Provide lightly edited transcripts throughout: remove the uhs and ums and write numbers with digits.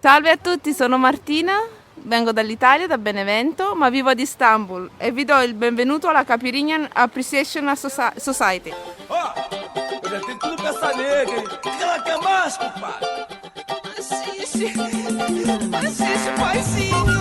Salve a tutti, sono Martina, vengo dall'Italia, da Benevento, ma vivo ad Istanbul e vi do il benvenuto alla Caipirinha Appreciation Society. Ó, eu já tenho tudo pra essa nega, hein? O que ela quer mais, compadre? Assiste, paizinho!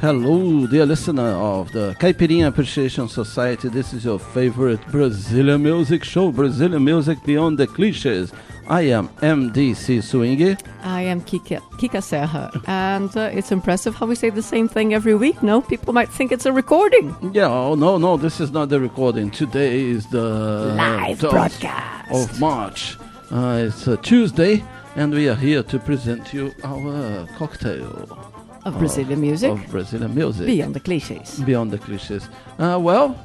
Hello, dear listener of the Caipirinha Appreciation Society. This is your favorite Brazilian music show, Brazilian music beyond the cliches. I am MDC Swingy. I am Kika Serra, and it's impressive how we say the same thing every week, no? People might think it's a recording. Yeah, oh, no, this is not the recording. Today is the live broadcast of March. It's a Tuesday, and we are here to present you our cocktail. Of Brazilian music. Of Brazilian music. Beyond the cliches. Beyond the cliches. Well,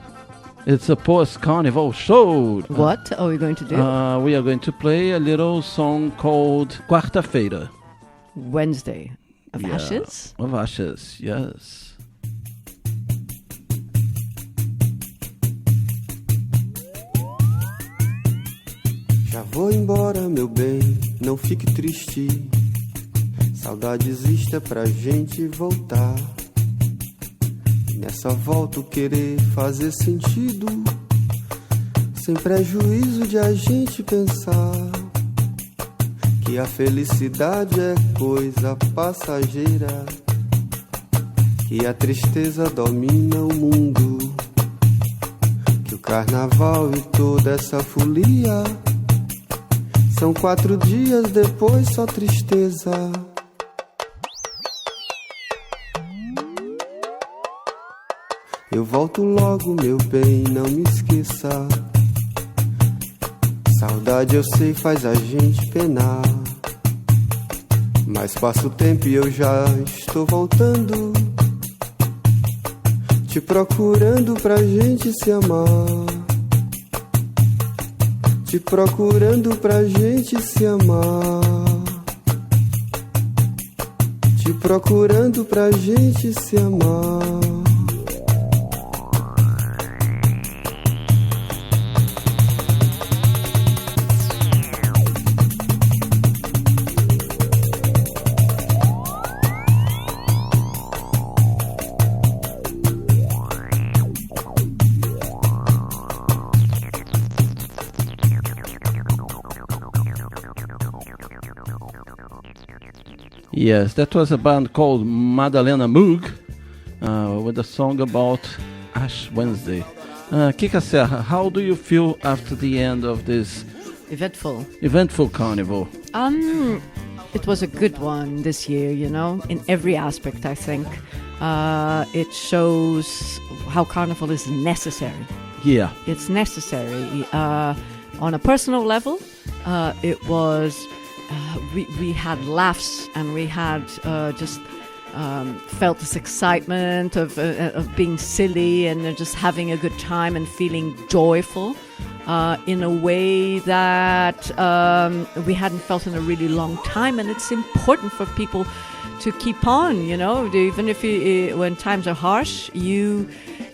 it's a post-carnival show. What are we going to do? We are going to play a little song called Quarta-feira. Wednesday. Of Ashes? Of Ashes, yes. Já vou embora, meu bem, não fique triste. Saudade existe pra gente voltar. Nessa volta o querer fazer sentido, sem prejuízo de a gente pensar que a felicidade é coisa passageira, que a tristeza domina o mundo, que o carnaval e toda essa folia são 4 dias depois só tristeza. Eu volto logo, meu bem, não me esqueça. Saudade eu sei faz a gente penar, mas passa o tempo e eu já estou voltando, te procurando pra gente se amar, te procurando pra gente se amar, te procurando pra gente se amar. Yes, that was a band called Madalena Moog with a song about Ash Wednesday. Kika Serra, how do you feel after the end of this eventful carnival? It was a good one this year, you know, in every aspect, I think. It shows how carnival is necessary. Yeah. It's necessary. On a personal level, it was... we had laughs and we had just felt this excitement of being silly and just having a good time and feeling joyful in a way that we hadn't felt in a really long time. And it's important for people to keep on, you know, even if when times are harsh, you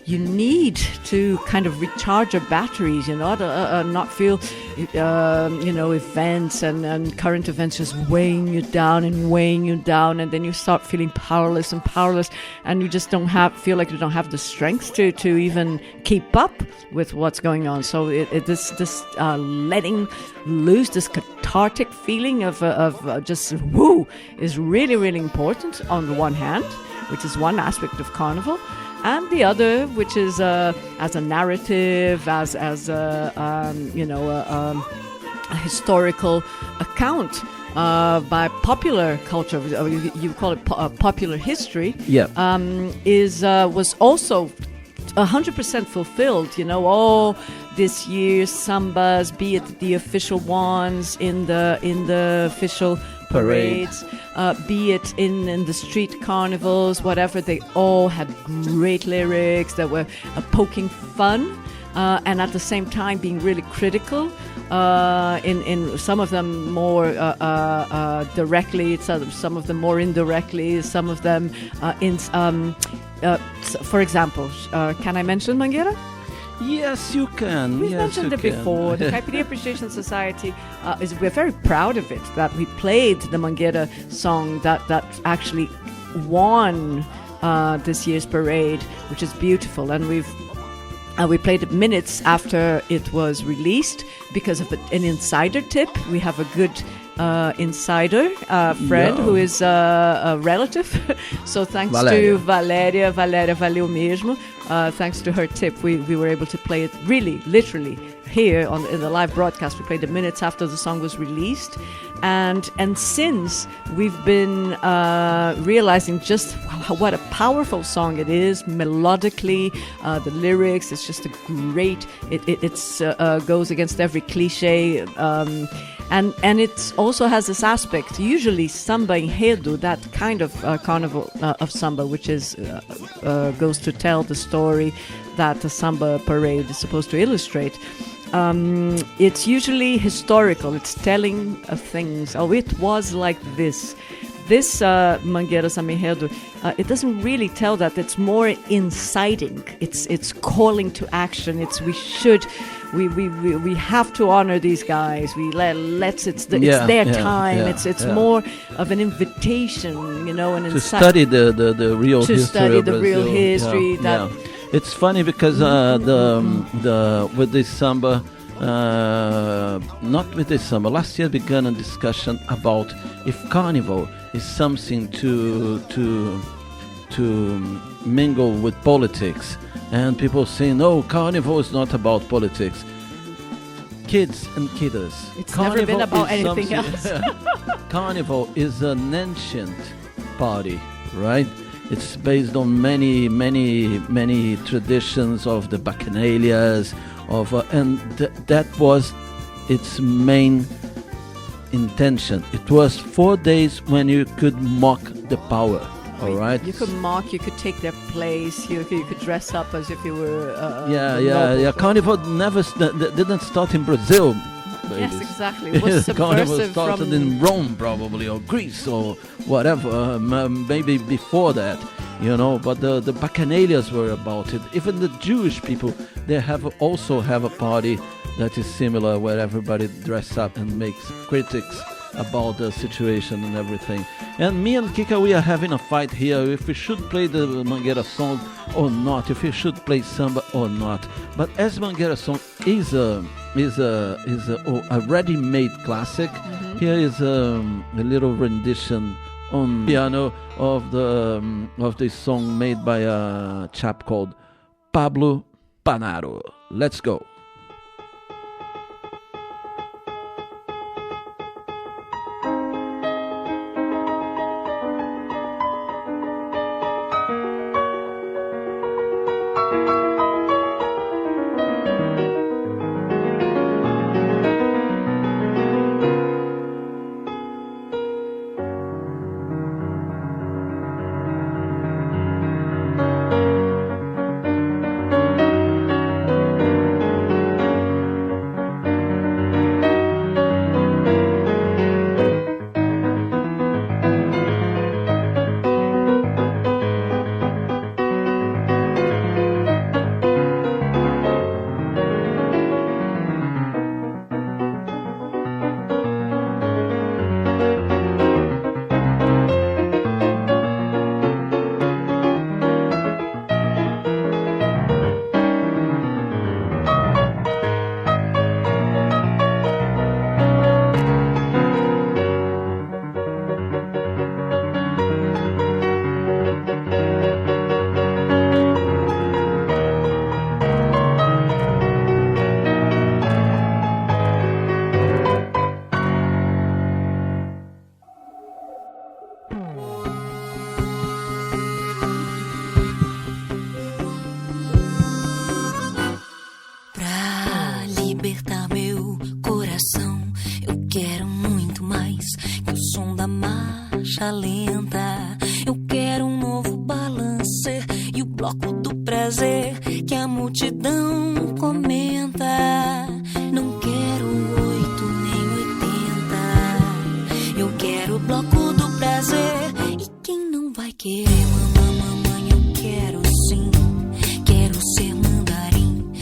need to kind of recharge your batteries, you know, to not feel, you know, events and current events just weighing you down, and then you start feeling powerless, and you just feel like you don't have the strength to even keep up with what's going on. So this letting loose, this cathartic feeling of just woo is really, really important on the one hand, which is one aspect of carnival. And the other, which is as a narrative, as you know, a historical account by popular culture, you call it popular history. Yeah. Was also 100% fulfilled. You know, all this year's sambas, be it the official ones in the official parades, be it in the street carnivals, whatever, they all had great lyrics that were poking fun and at the same time being really critical, in some of them more directly, some of them more indirectly, some of them for example, can I mention Mangueira? Yes, you can. We've yes, mentioned you it can. before. The Caipirinha Appreciation Society we're very proud of it, that we played the Mangueira song that actually won this year's parade, which is beautiful. And we played it minutes after it was released because of an insider tip. We have a good insider friend who is a relative. So thanks to Valéria valeu mesmo. Thanks to her tip, we were able to play it really, literally here in the live broadcast. We played it minutes after the song was released, and since we've been realizing just what a powerful song it is melodically. The lyrics, it's just a great. It's goes against every cliche. And it also has this aspect, usually samba enredo, that kind of carnival of samba, which is goes to tell the story that the samba parade is supposed to illustrate. It's usually historical. It's telling of things. Oh, it was like this. This Mangueira Samba Enredo, it doesn't really tell that. It's more inciting. It's calling to action. We have to honor these guys. It's their time. Yeah, it's more of an invitation, an to study the real history. To study of the Brazil. real history. It's funny because the with this samba, not with this samba. Last year began a discussion about if carnival is something to mingle with politics. And people say, no, carnival is not about politics. Kids and kiddos. It's never been about anything else. Carnival is an ancient party, right? It's based on many traditions of the bacchanalias, that was its main intention. It was 4 days when you could mock the power. All right. You could mock. You could take their place. You could dress up as if you were. Carnival didn't start in Brazil. Yes, exactly. It was Carnival subversive started in Rome, probably, or Greece, or whatever. Maybe before that, But the bacchanalias were about it. Even the Jewish people, they also have a party that is similar, where everybody dress up and makes critics about the situation and everything. And me and Kika, we are having a fight here if we should play the Mangueira song or not, if we should play samba or not. But as Mangueira song is a ready-made classic, here is a little rendition on piano of this song made by a chap called Pablo Panaro. Let's go. Lenta. Eu quero novo balance e o bloco do prazer que a multidão comenta. Não quero 8 nem 80. Eu quero o bloco do prazer. E quem não vai querer, mamãe, eu quero sim. Quero ser mandarim,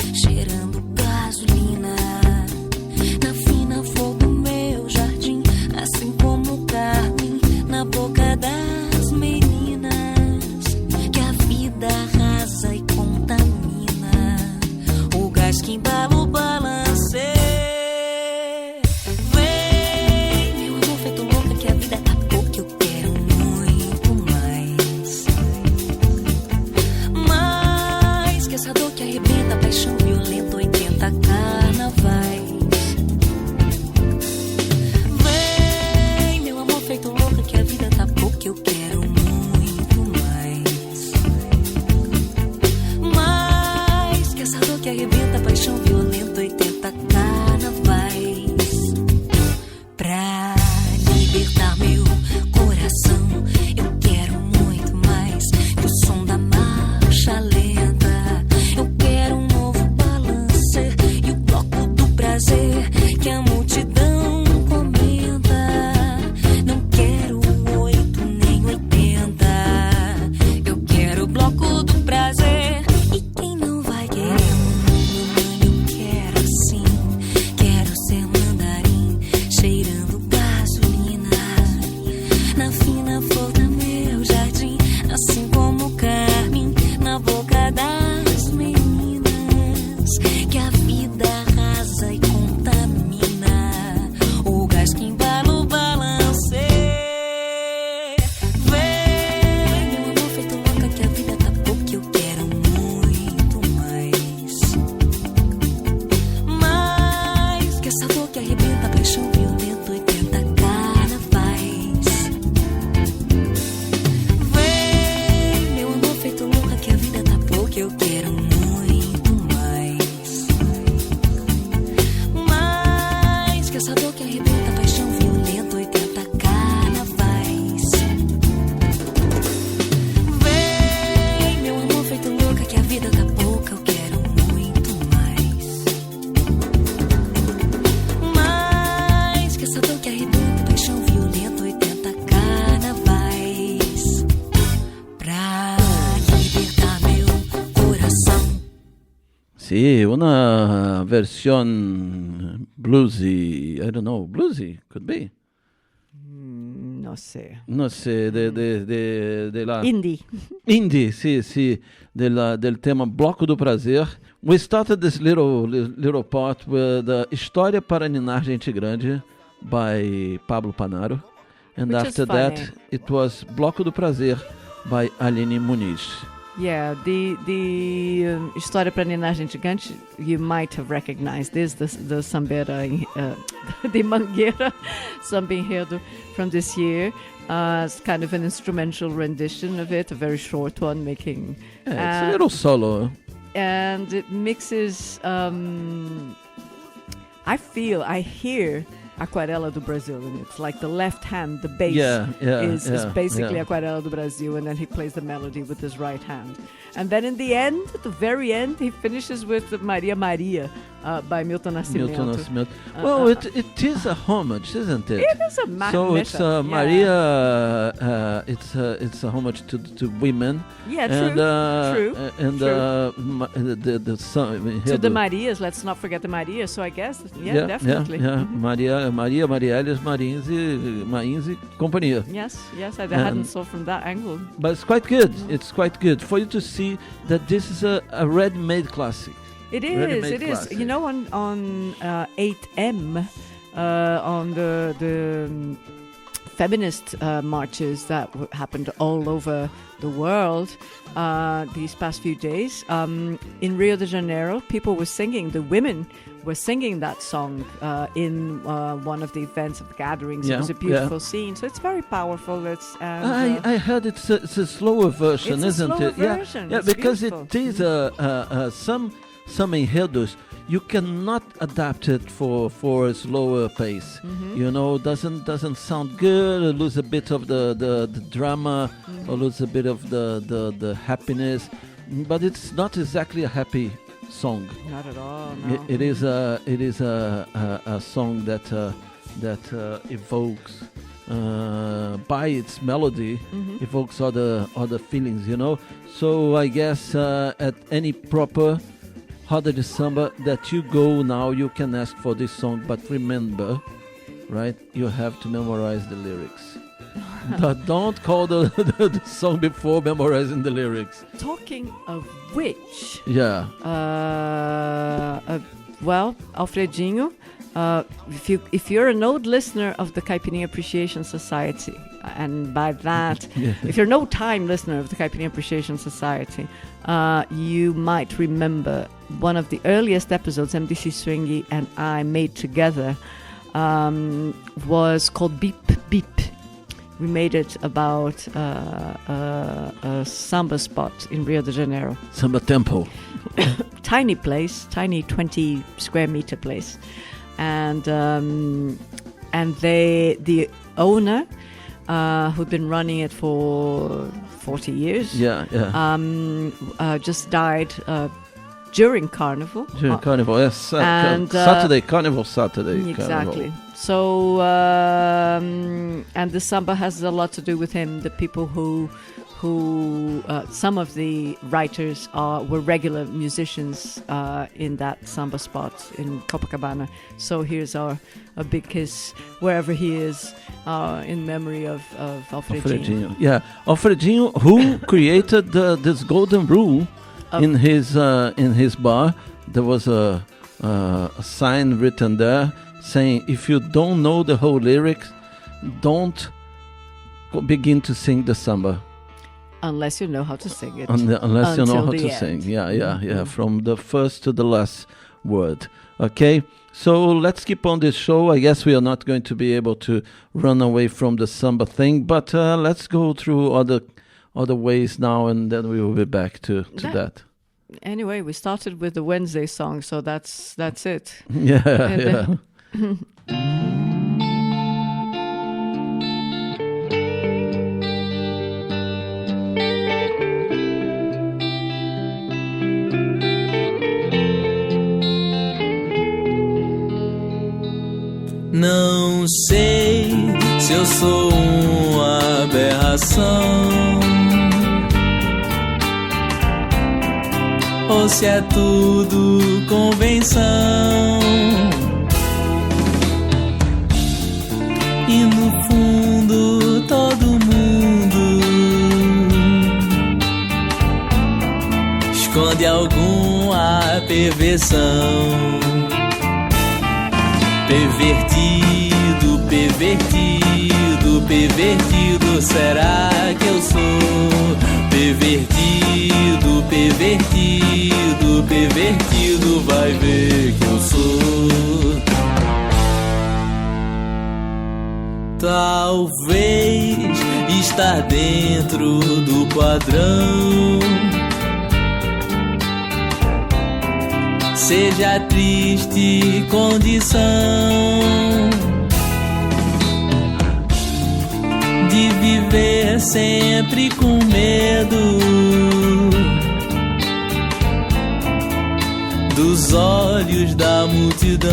arrebenta, paixão violenta, 80 carnavais. Vem, meu amor feito louca, que a vida tá pouca, eu quero muito mais. Mais que essa dor que arrebenta, paixão violenta, 80 carnavais. Vem, meu amor feito louca, que a vida tá pouca, eu quero muito mais. Mais que essa dor que arrebenta, paixão violenta, 80 carnavais. Pra libertar meu coração. Sí, una versión bluesy. I don't know, bluesy could be. No sé. No sé, de la Indie. indie, sì, del tema Bloco do Prazer. We started this little part with História para Ninar Gente Grande by Pablo Panaro, and Which is after funny. that it was Bloco do Prazer by Aline Muniz. Yeah, the História para Ninar Gente Grande, you might have recognized this, the Sambeira, the Mangueira Samba Enredo from this year. It's kind of an instrumental rendition of it, a very short one, making... Yeah, it's a little solo. And it mixes... I hear Aquarela do Brasil in it. It's like the left hand, the bass is basically Aquarela do Brasil, and then he plays the melody with his right hand. And then in the end, at the very end, he finishes with Maria Maria by Milton Nascimento. Well, it is a homage, isn't it? It is a So it's Maria. It's a homage to women. Yeah, true. true. And true. the son To the Marias, let's not forget the Marias. So I guess, definitely. Yeah. Maria, Marielles, Mains e companhia. Yes, I hadn't saw from that angle. But it's quite good. It's quite good for you to see that this is a ready-made classic. It Ready-made is. classic. You know, on 8M, on the feminist marches that happened all over the world these past few days, in Rio de Janeiro, people were singing, the women were singing that song in one of the events of the gatherings. It was a beautiful scene, so it's very powerful. I heard it's a slower version, it's isn't a slower it? version. Yeah, It's because beautiful. it is some enredos you cannot adapt it for a slower pace. You know, doesn't sound good. Or lose a bit of the drama, or lose a bit of the happiness. But it's not exactly a happy song. Not at all. No. It is a song that evokes by its melody evokes other feelings, you know. So I guess at any proper roda de samba that you go now, you can ask for this song, but remember, right? You have to memorize the lyrics. Don't call the song before memorizing the lyrics. Talking of which, Yeah. well, Alfredinho, if you're an old listener of the Caipirinha Appreciation Society, and by that, if you're an old-time listener of the Caipirinha Appreciation Society, you might remember one of the earliest episodes MDC Swingy and I made together was called Beep Beep. We made it about a samba spot in Rio de Janeiro. Samba tempo. Tiny place, tiny 20 square meter place. And the owner, who'd been running it for 40 years, just died during Carnival. During Carnival, yes. and, Saturday, Carnival Saturday. Exactly. Carnival. So, and the samba has a lot to do with him. The people who some of the writers were regular musicians in that samba spot in Copacabana. So here's a big kiss wherever he is, in memory of Alfredinho. Yeah, Alfredinho, who created this golden rule in his bar. There was a sign written there saying, if you don't know the whole lyrics, don't begin to sing the samba. Unless you know how to sing it. Unless you know how the to end. sing. Yeah. From the first to the last word. Okay? So let's keep on this show. I guess we are not going to be able to run away from the samba thing, but let's go through other ways now, and then we will be back to that. Anyway, we started with the Wednesday song, so that's it. Yeah. Não sei se eu sou uma aberração ou se é tudo convenção. E no fundo todo mundo esconde alguma perversão. Pervertido, pervertido, pervertido, será que eu sou? Pervertido, pervertido, pervertido, vai ver que eu sou. Talvez estar dentro do padrão seja a triste condição de viver sempre com medo dos olhos da multidão.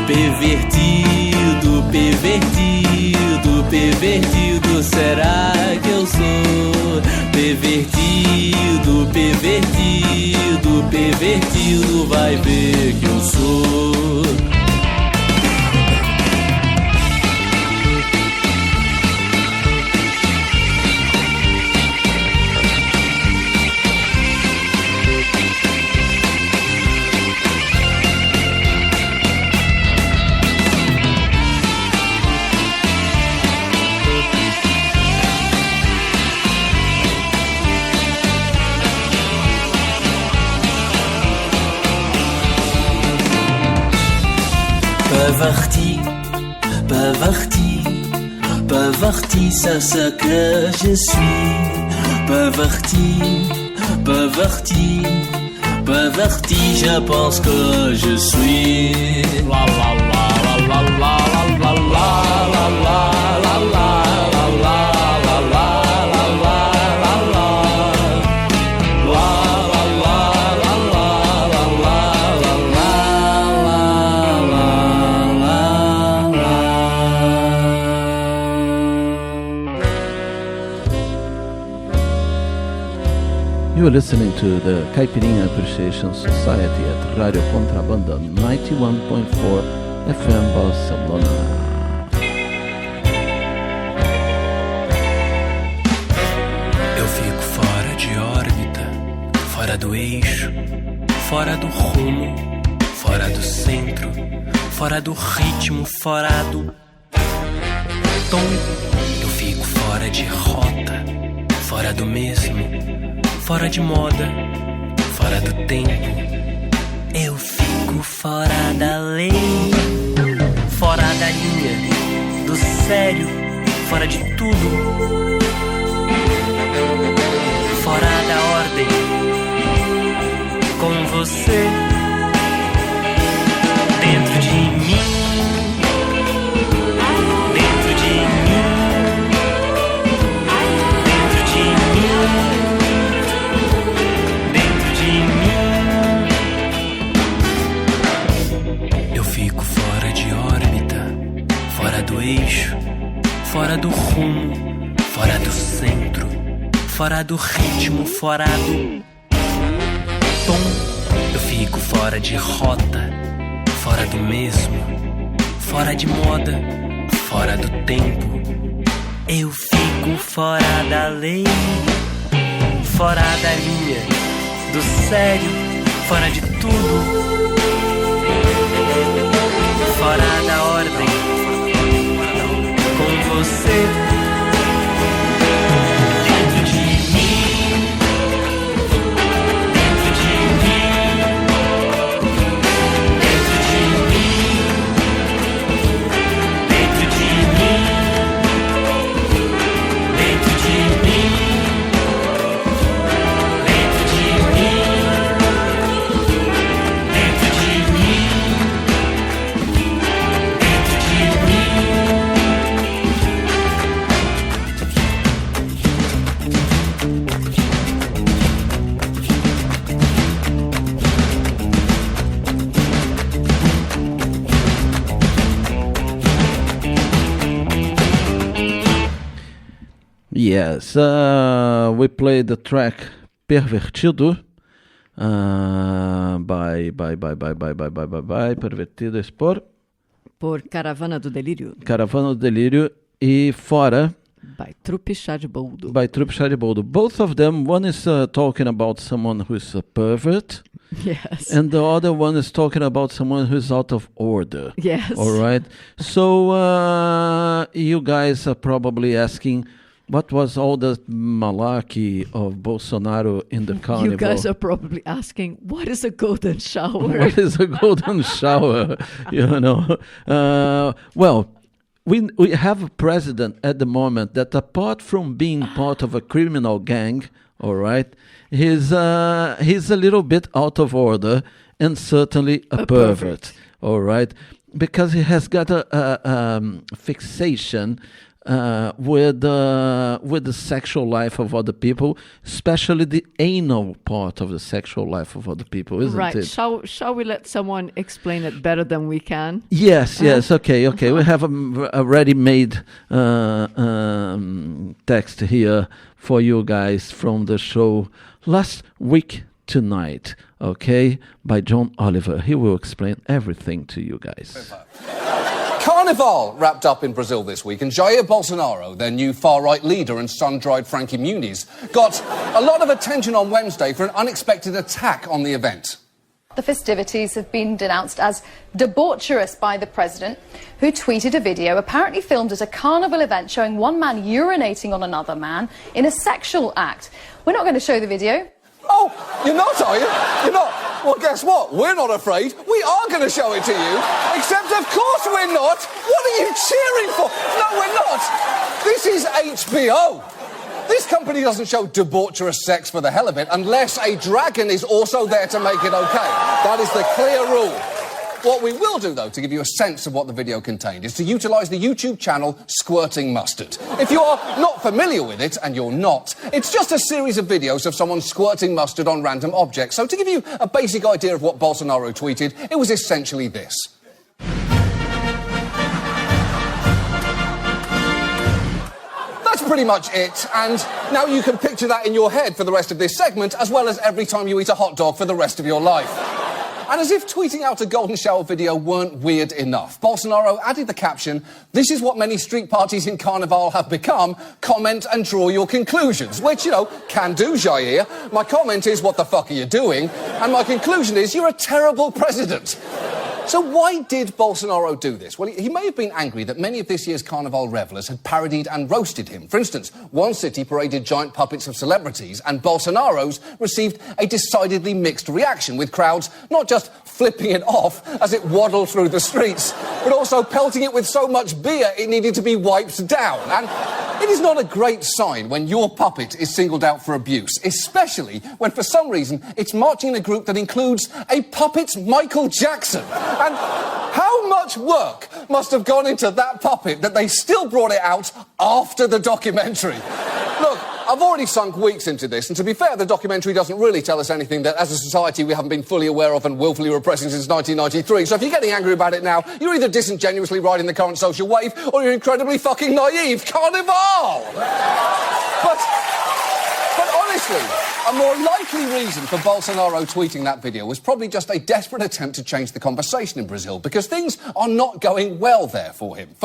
Pervertido, pervertido, pervertido, será que eu sou? Pervertido, pervertido, pervertido, vai ver que eu sou. Parti, parti, parti, c'est ce que je suis. Parti, parti, parti, je pense que je suis. La la la la la la la la la la la la la la. You are listening to the Caipirinha Appreciation Society at Radio Contrabanda 91.4 FM Barcelona. Eu fico fora de órbita, fora do eixo, fora do rumo, fora do centro, fora do ritmo, fora do tom. Eu fico fora de rota, fora do mesmo, fora de moda, fora do tempo. Eu fico fora da lei, fora da linha, do sério, fora de tudo, fora da ordem, com você dentro de mim, dentro de mim, dentro de mim. Do eixo, fora do rumo, fora do centro, fora do ritmo, fora do tom. Eu fico fora de rota, fora do mesmo, fora de moda, fora do tempo. Eu fico fora da lei, fora da linha, do sério, fora de tudo, fora da ordem. Com você dentro de mim, dentro de mim, Yes, we played the track Pervertido by Pervertidos Por Caravana do Delírio. Caravana do Delírio e Fora By Trupe de Boldo. by Trupe de Boldo. Both of them, one is talking about someone who's a pervert, Yes. and the other one is talking about someone who's out of order. Yes. All right. So you guys are probably asking, what was all the malarkey of Bolsonaro in the carnival? You guys are probably asking, what is a golden shower? What is a golden shower? You know. Well, we have a president at the moment that, apart from being part of a criminal gang, all right, he's a little bit out of order and certainly a pervert, all right, because he has got a fixation with the sexual life of other people, especially the anal part of the sexual life of other people, isn't Right. it? Shall we let someone explain it better than we can? Yes, okay. We have a ready-made text here for you guys from the show Last Week Tonight, okay, by John Oliver. He will explain everything to you guys. Carnival wrapped up in Brazil this week, and Jair Bolsonaro, their new far-right leader and sun-dried Frankie Muniz, got a lot of attention on Wednesday for an unexpected attack on the event. The festivities have been denounced as debaucherous by the president, who tweeted a video apparently filmed at a carnival event showing one man urinating on another man in a sexual act. We're not going to show the video. Oh, you're not, are you? You're not? Well, guess what? We're not afraid. We are going to show it to you. Except, of course, we're not. What are you cheering for? No, we're not. This is HBO. This company doesn't show debaucherous sex for the hell of it unless a dragon is also there to make it okay. That is the clear rule. What we will do, though, to give you a sense of what the video contained, is to utilise the YouTube channel Squirting Mustard. If you are not familiar with it, and you're not, it's just a series of videos of someone squirting mustard on random objects. So to give you a basic idea of what Bolsonaro tweeted, it was essentially this. That's pretty much it, and now you can picture that in your head for the rest of this segment, as well as every time you eat a hot dog for the rest of your life. And as if tweeting out a golden shower video weren't weird enough, Bolsonaro added the caption, "This is what many street parties in Carnival have become. Comment and draw your conclusions." Which, you know, can do, Jair. My comment is, what the fuck are you doing? And my conclusion is, you're a terrible president. So why did Bolsonaro do this? Well, he may have been angry that many of this year's Carnival revellers had parodied and roasted him. For instance, one city paraded giant puppets of celebrities, and Bolsonaro's received a decidedly mixed reaction, with crowds not just flipping it off as it waddled through the streets, but also pelting it with so much beer it needed to be wiped down. And it is not a great sign when your puppet is singled out for abuse, especially when, for some reason, it's marching in a group that includes a puppet Michael Jackson. And how much work must have gone into that puppet that they still brought it out after the documentary? Look, I've already sunk weeks into this, and to be fair, the documentary doesn't really tell us anything that, as a society, we haven't been fully aware of and willfully repressing since 1993. So if you're getting angry about it now, you're either disingenuously riding the current social wave, or you're incredibly fucking naive. Carnival! But honestly, a more likely reason for Bolsonaro tweeting that video was probably just a desperate attempt to change the conversation in Brazil, because things are not going well there for him.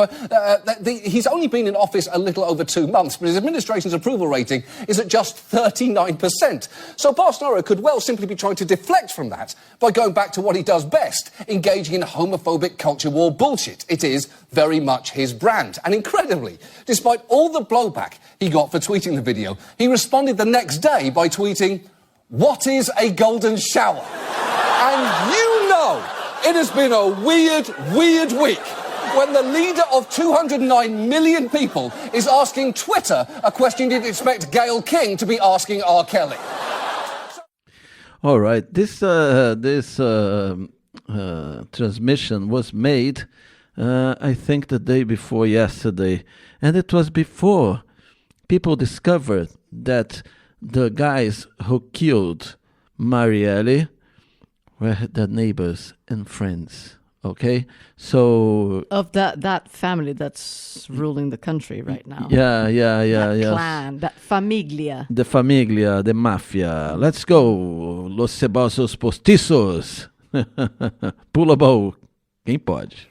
He's only been in office a little over 2 months, but his administration's approval rating is at just 39%. So Bolsonaro could well simply be trying to deflect from that by going back to what he does best, engaging in homophobic culture war bullshit. It is very much his brand. And incredibly, despite all the blowback he got for tweeting the video, he responded the next day by tweeting, "What is a golden shower?" And you know it has been a weird week when the leader of 209 million people is asking Twitter a question you'd expect Gayle King to be asking R. Kelly. All right, this transmission was made, I think, the day before yesterday, and it was before people discovered that the guys who killed Marielle were their neighbors and friends. Okay, so Of that family that's ruling the country right now. yeah, That clan, that famiglia. the famiglia, the mafia. Let's go, los sebosos postizos. Pula baú, quem pode?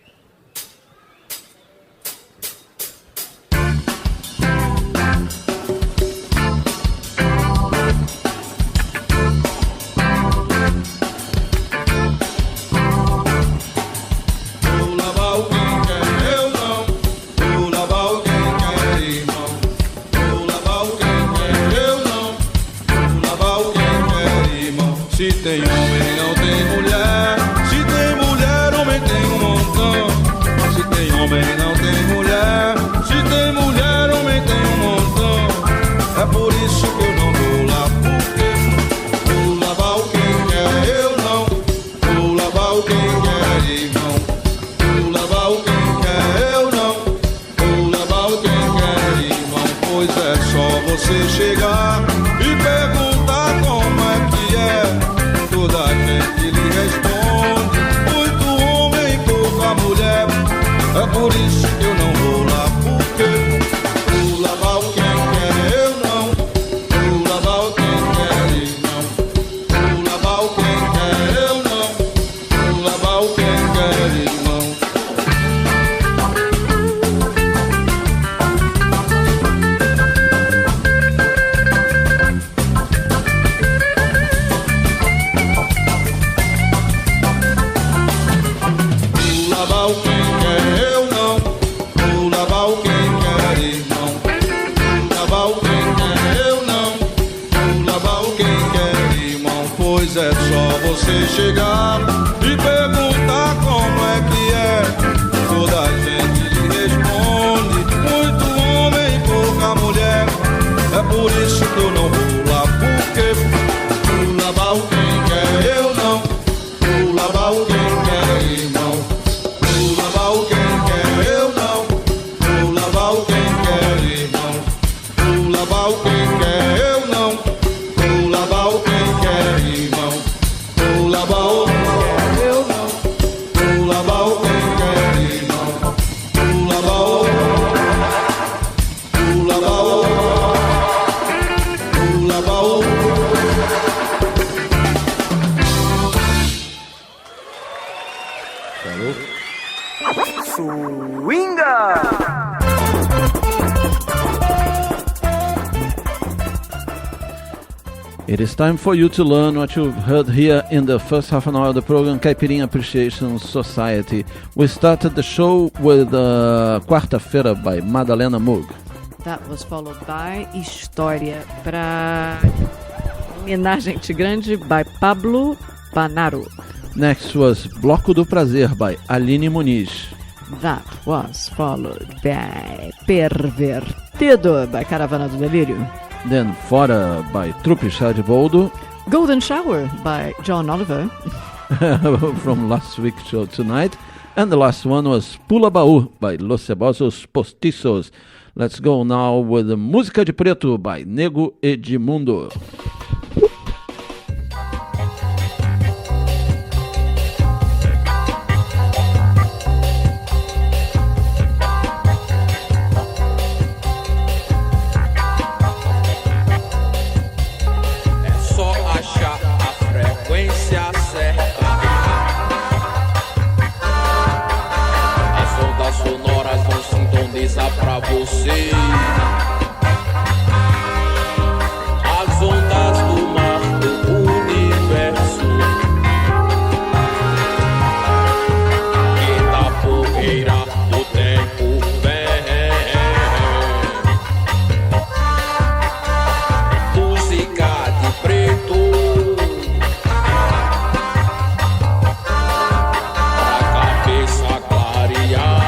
Se tem homem, não tem mulher. Se tem mulher, homem tem montão. Se tem homem, não tem mulher. Se tem mulher, homem tem montão. É por isso que eu não vou lá, porque vou lavar o quem quer, eu não. Vou lavar o quem quer, irmão. Vou lavar o quem quer, eu não. Vou lavar o quem quer, irmão. Pois é só você chegar e perguntar como é que é. Toda a gente lhe responde, muito homem e pouca mulher. É por isso que eu não vou lá, porque vou lavar o quem quer, eu não. Vou lavar o quem quer, irmão. Vou lavar o quem quer, eu não. Vou lavar o quem quer, irmão. É só você chegar e perguntar como é que é. Toda a gente lhe responde, muito homem e pouca mulher. É por isso que eu não vou lá, porque vou lavar o quem quer, eu não. Vou lavar o quem quer, irmão. Vou lavar o quem quer, eu não. Vou lavar o quem quer, irmão. Vou lavar o quem quer, eu não. Vou lavar o quem quer, irmão. Vou lavar o quem quer, eu não. Vou lavar o quem quer, irmão. Vou lavar o. Vou lavar o. Vou lavar o. It is time for you to learn what you've heard here in the first half an hour of the program Caipirinha Appreciation Society. We started the show with Quarta-feira by Madalena Moog. That was followed by História pra Homenagem Grande by Pablo Panaro. Next was Bloco do Prazer by Aline Muniz. That was followed by Pervertido by Caravana do Delírio. Then Fora by Trupe de Boldo. Golden Shower by John Oliver. From last week's show tonight. And the last one was Pula Baú by Los Sebosos Postizos. Let's go now with the Música de Preto by Negu e Edmundo. Pra você, as ondas do mar do universo, que da poeira do tempo vem. Música de preto, pra cabeça clarear.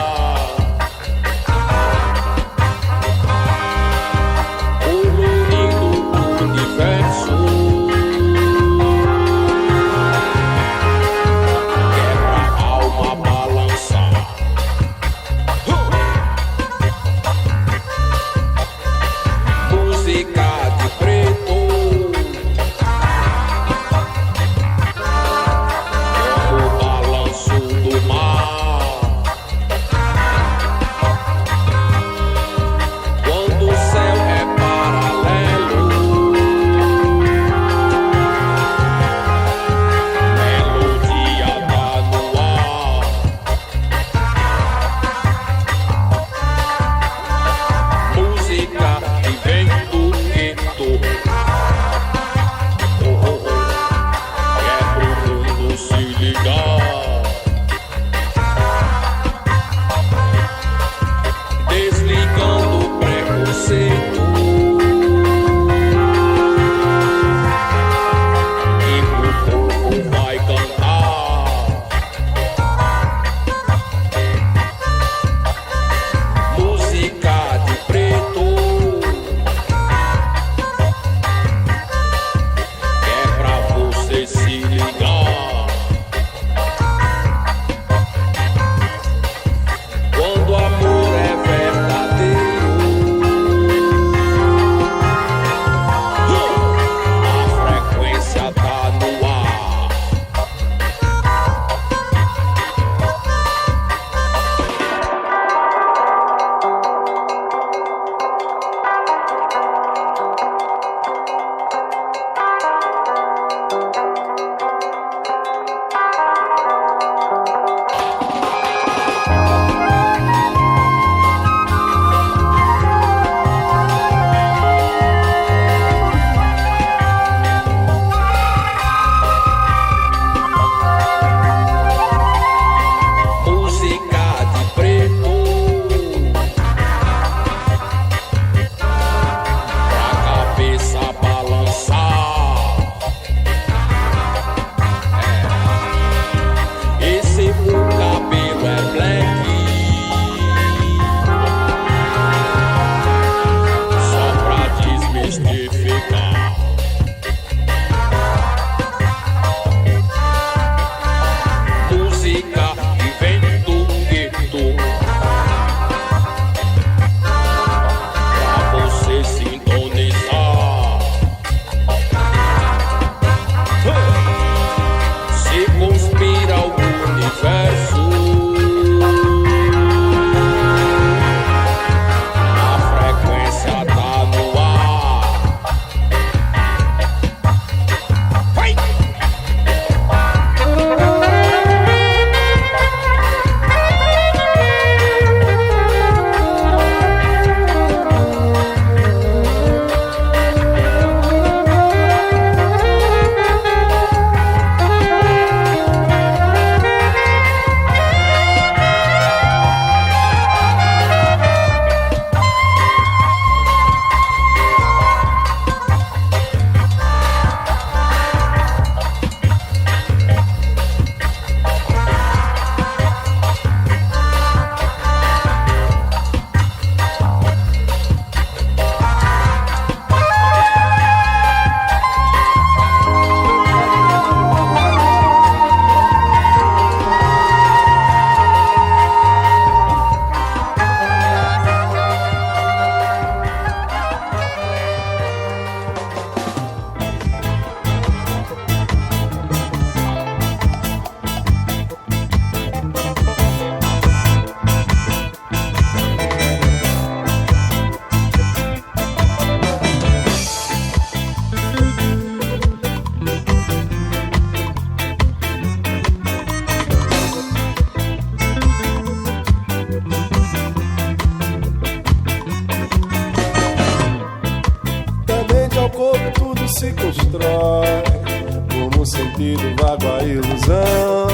sentido vago a ilusão.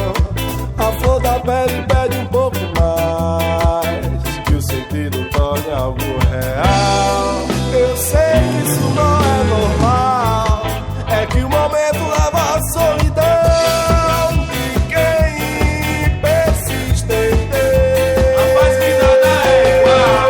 A flor da pele pede um pouco mais, que o sentido torne algo real. Eu sei que isso não é normal, é que o momento leva a solidão de quem persiste em ter a paz que nada é igual.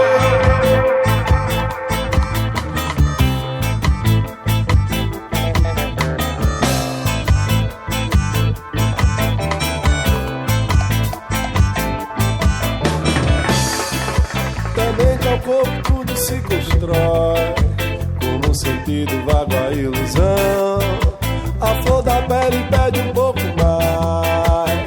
Da mente ao corpo tudo se constrói, como um sentido vago a ilusão. A flor da pele pede um pouco mais,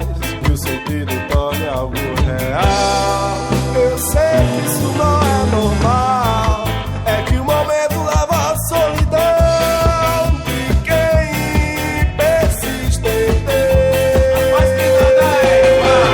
que o sentido torne algo real. Eu sei que isso não é normal, é que o momento leva a solidão de quem persiste em ter. Mas que nada é igual.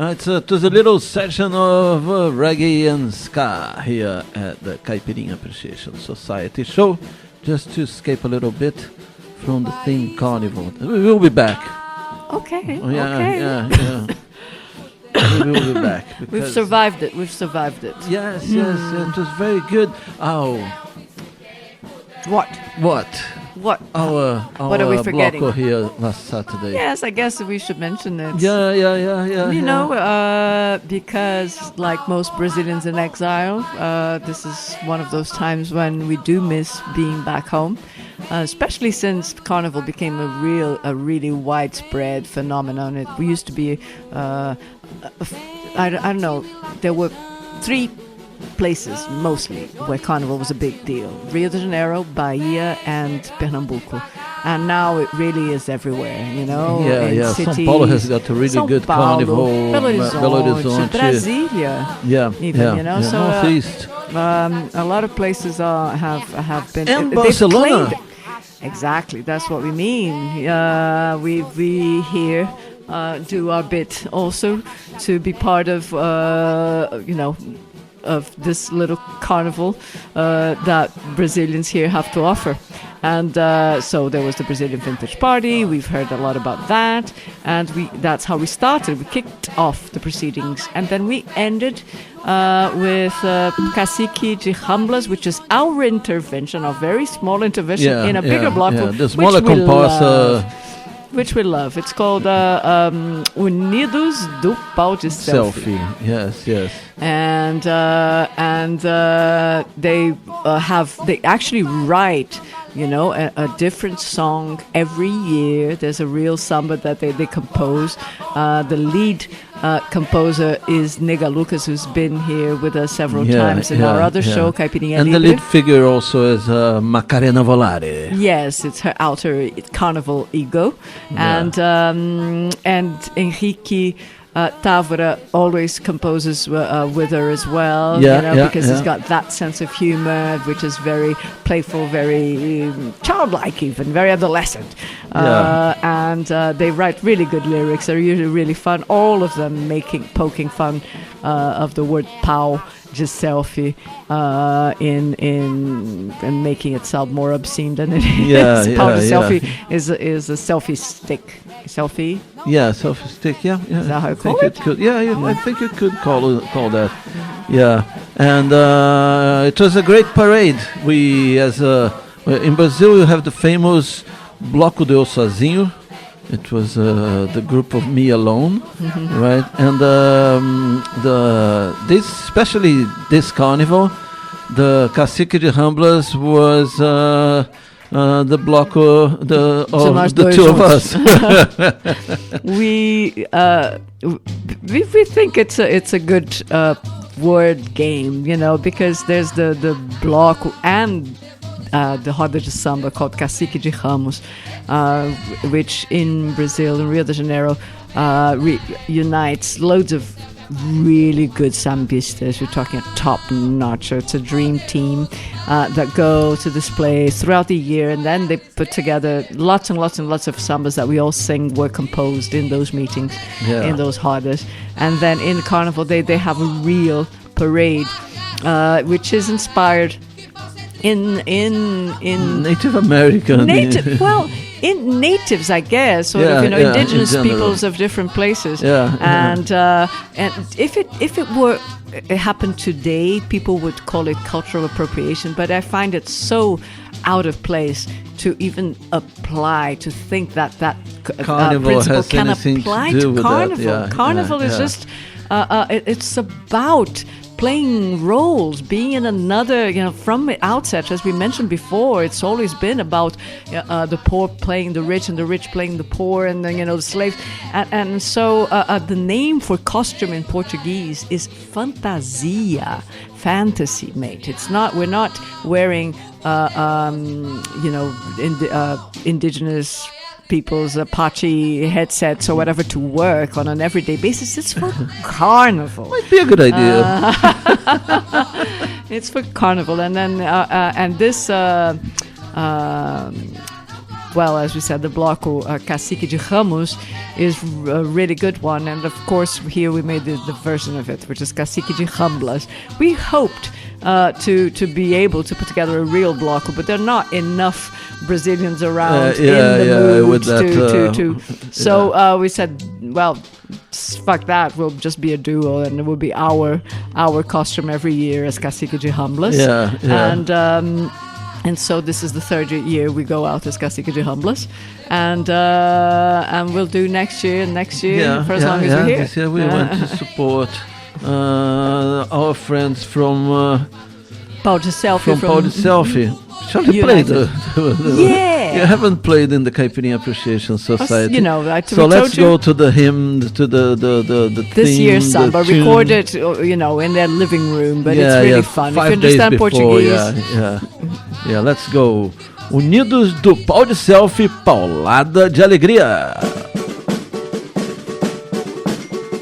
It was a little session of reggae and ska here at the Caipirinha Appreciation Society show, just to escape a little bit from the theme carnival. We will be back. Okay. Yeah. We will be back. We've survived it. Yes, it was very good. Oh. What? Our what are we forgetting? blocker here last Saturday. Yes, I guess we should mention it. Yeah. You know, because like most Brazilians in exile, this is one of those times when we do miss being back home, especially since Carnival became a really widespread phenomenon. It used to be, I don't know, there were 3 places mostly where Carnival was a big deal: Rio de Janeiro, Bahia, and Pernambuco. And now it really is everywhere, you know. Yeah. Cities. São Paulo has got a really good Carnival. Belo Horizonte, Brasília. Yeah, even, you know. So Northeast. a lot of places have been. And they've Barcelona. claimed- Exactly, that's what we mean. We here do our bit also to be part of, of this little carnival that Brazilians here have to offer. And so there was the Brazilian Vintage Party. We've heard a lot about that. And that's how we started. We kicked off the proceedings. And then we ended with Cacique de Ramblas, which is our intervention, a very small intervention in a bigger block. Yeah. The smaller comparsa. Which we love. It's called Unidos do Pau de Selfie. Yes. And they actually write, you know, a different song every year. There's a real samba that they compose. The lead composer is Nega Lucas, who's been here with us several times in our other show, Caipirinha And the lead figure also is Macarena Volare. Yes, it's her alter carnival ego. And Henrique Távora always composes with her as well, because he's got that sense of humor, which is very playful, very childlike, even very adolescent. And they write really good lyrics. They're usually really fun. All of them poking fun of the word "pau," just selfie, in making it sound more obscene than it is. Pau de selfie is a selfie stick. Selfie. Yeah, selfie stick. Yeah. Is that how you call it? I think you could call that. Yeah, and it was a great parade. We, in Brazil, you have the famous Bloco de Eu Sozinho. It was the group of Me Alone, right? And especially this carnival, the Cacique de Ramblas was the bloco of the two of us. we think it's a good word game, you know, because there's the bloco and the roda de samba called Cacique de Ramos, which in Brazil, in Rio de Janeiro, unites loads of really good sambistas. We're talking a top-notch. It's a dream team that go to this place throughout the year, and then they put together lots and lots and lots of sambas that we all sing were composed in those meetings, in those rodas. And then in Carnival, they have a real parade, which is inspired in Native American. In natives, I guess, sort of, indigenous peoples of different places. And if it happened today, people would call it cultural appropriation. But I find it so out of place to even apply, to think that principle can apply to Carnival. Carnival is just it's about playing roles, being in another, from the outset, as we mentioned before, it's always been about the poor playing the rich and the rich playing the poor, and then, the slaves. And so the name for costume in Portuguese is fantasia, fantasy, mate. It's not, we're not wearing, indigenous people's Apache headsets or whatever to work on an everyday basis. It's for Carnival. Might be a good idea. It's for Carnival, and then and this well, as we said, the bloco Cacique de Ramos is a really good one. And of course, here we made the version of it, which is Cacique de Ramblas. We hoped to be able to put together a real bloco, but there are not enough Brazilians around in the mood to. So we said, well, fuck that. We'll just be a duo, and it will be our costume every year as Cacique de Ramblas. And so this is the third year we go out as Cacique de Ramblas, and we'll do next year for as long as we're here. This year we want to support our friends from Pau de Selfie. Pau de Selfie. Shall we play Yeah. You haven't played in the Caipirinha Appreciation Society. You know, so let's go to the hymn, to the this theme, year's samba, recorded, in their living room, but it's really fun. If you understand Portuguese. Yeah, let's go. Unidos do Pau de Selfie, Paulada de Alegria.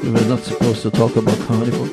We were not supposed to talk about carnival.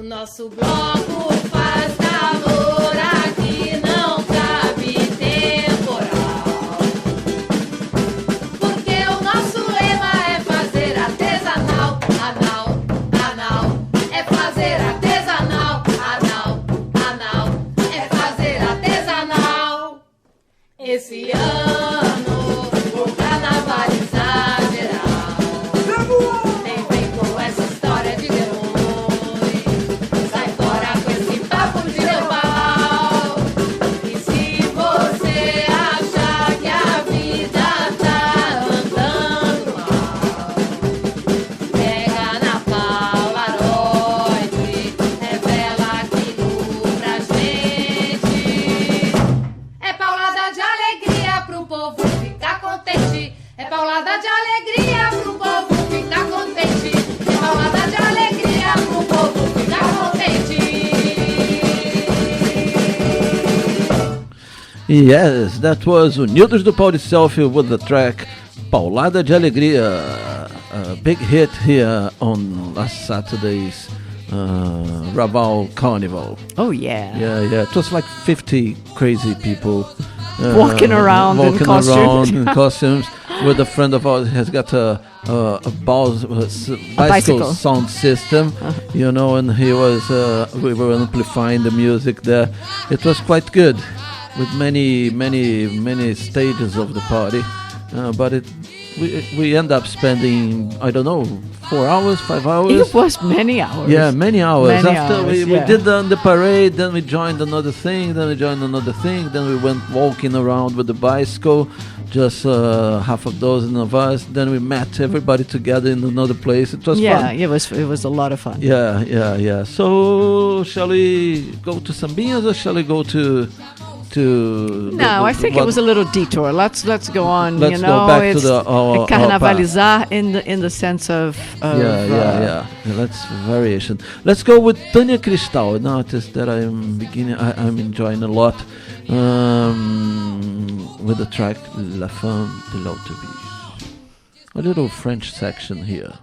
Nosso bloco faz calor, aqui não cabe temporal. Porque o nosso lema é fazer artesanal, anal, é fazer artesanal, anal, é fazer artesanal. Esse ano vou carnavalizar geral. Nem vem com essa história de Yes, that was Unidos do Pau de Selfie with the track Paulada de Alegria, a big hit here on last Saturday's Raval Carnival. Oh yeah. Yeah. It was like 50 crazy people walking around in costumes. With a friend of ours has got a bicycle sound system, and he was we were amplifying the music there. It was quite good, with many stages of the party, but we end up spending, I don't know, 4 hours, 5 hours. It was many hours. Yeah, many hours. After we did the parade, then we joined another thing, then we went walking around with the bicycle, just half a dozen of us. Then we met everybody together in another place. It was fun. Yeah, it was a lot of fun. Yeah. So shall we go to Sambinhas or shall we go to No, I think it was a little detour. Let's go on. Let's go back to our carnavalizar in the sense of yeah. That's variation. Let's go with Tania Christal, an artist that I'm enjoying a lot, with the track La Femme de l'Autobus. A little French section here.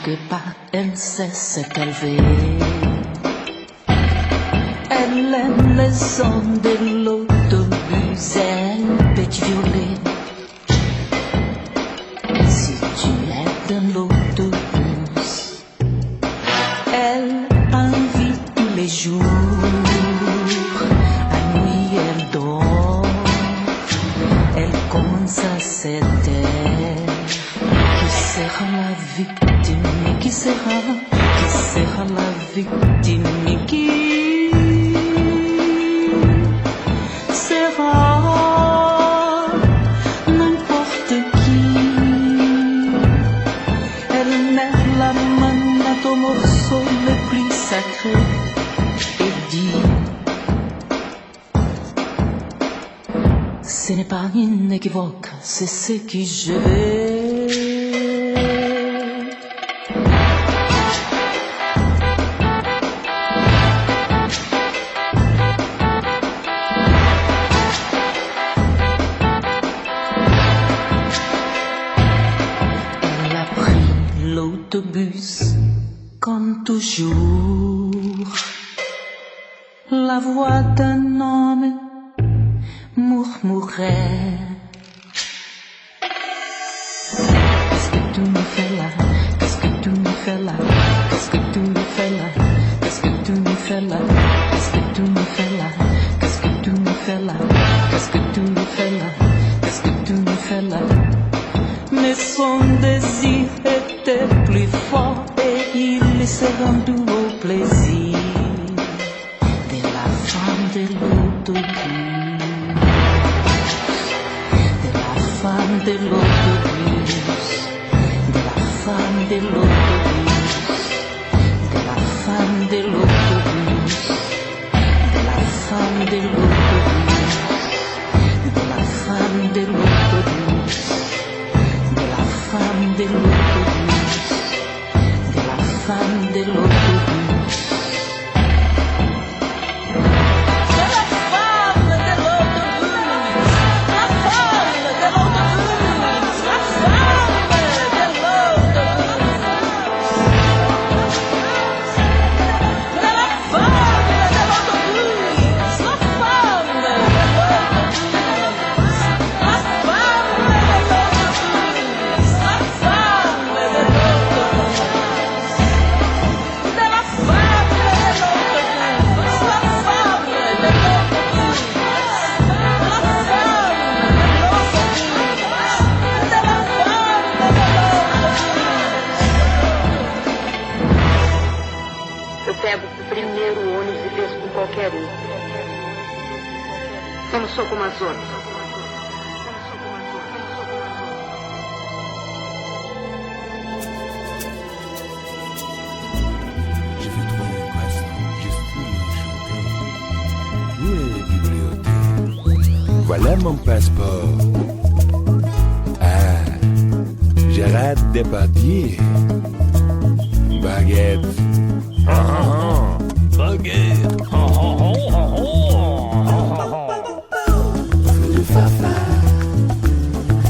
quelque part, elle sait ce qu'elle veut. Elle aime les sons de l'autobus, elle peut violer. Si tu es dans l'autobus, elle invite tous les jours. À nuit, elle dort. Elle commence à s'aider. Qui sera la victime? Qui sera la victime? Qui sera n'importe qui? Elle met la main à ton morceau le plus sacré et dit: ce n'est pas inéquivoque, c'est ce que je veux. Elle a pris l'autobus comme toujours. La voix d'un homme murmurait: qu'est-ce que tu me fais là? Qu'est-ce que tu me fais là? Qu'est-ce que tu me fais là? Qu'est-ce que tu me fais là? Qu'est-ce que tu me fais là? Qu'est-ce que tu me fais là? Qu'est-ce que tu me fais là? Qu'est-ce que tu me fais là? Mais son désir était plus fort et il s'est rendu au plaisir de la femme de l'autobus. Femme de l'autobus, de la femme de l'autobus, de la femme de l'autobus, de la femme de l'autobus, de la femme de l'autobus, de la femme de l'autobus, de la femme de l'autobus. Eu não sou como as outras. Je veux trouver un croissant, juste pour l'enchanter. Où est la bibliothèque? Voilà mon passeport. Ah, Gérard Depardieu. Baguette. Baguette. Feu de fafa.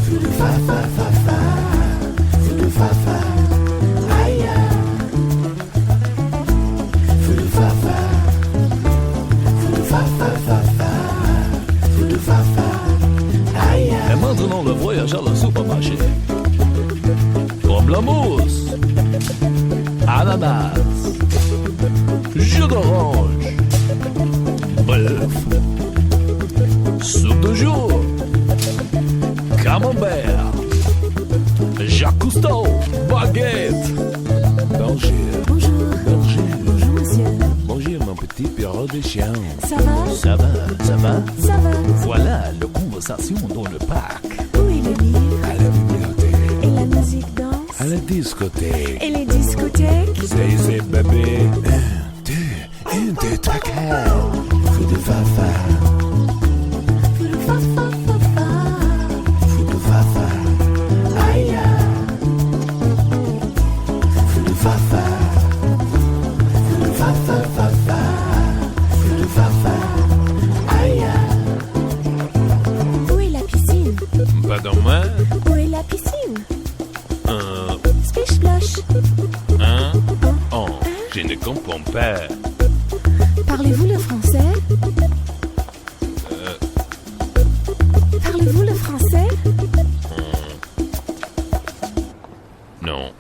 Feu de fafa, fafa. Feu de fafa. Aïe. Feu de fafa. Feu de fafa, fafa. Feu de fafa. Aïe. Et maintenant le voyage à la supermarché. Comme la mousse. Ananas. Jus d'orange. Bœuf. Soupe de jour. Camembert. Jacques Cousteau. Baguette. Bonjour. Bonjour. Bonjour. Bonjour, monsieur. Bonjour, mon petit perro de chien. Ça va? Ça va, ça va? Ça va. Voilà la conversation dans le parc. Où est le livre? À la bibliothèque. Et la musique danse? À la discothèque. Et les discothèques? C'est bébé. Un, deux, trois, quatre. Feu de fafa. Feu de fafa, fafa. Feu de fafa. Aïe. Feu de fafa. Feu de fafa, fafa. Feu de fafa. Aïe. Où est la piscine? Pas dans moi. Où est la piscine? Un. Splish splash. père. Parlez-vous le français? Parlez-vous le français? Non.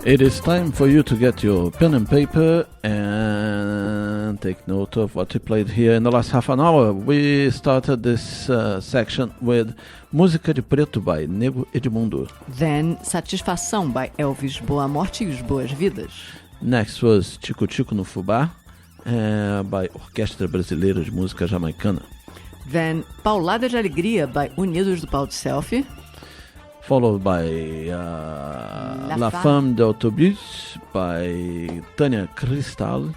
It is time for you to get your pen and paper and take note of what we played here in the last half an hour. We started this section with Música de Preto by Negu Edmundo. Then Satisfação by Elvis, Boamorte e os Boavidas. Next was Tico Tico no Fubá by Orquestra Brasileira de Música Jamaicana. Then Paulada de Alegria by Unidos do Selfie. followed by La Femme d'Autobus by Tania Christal.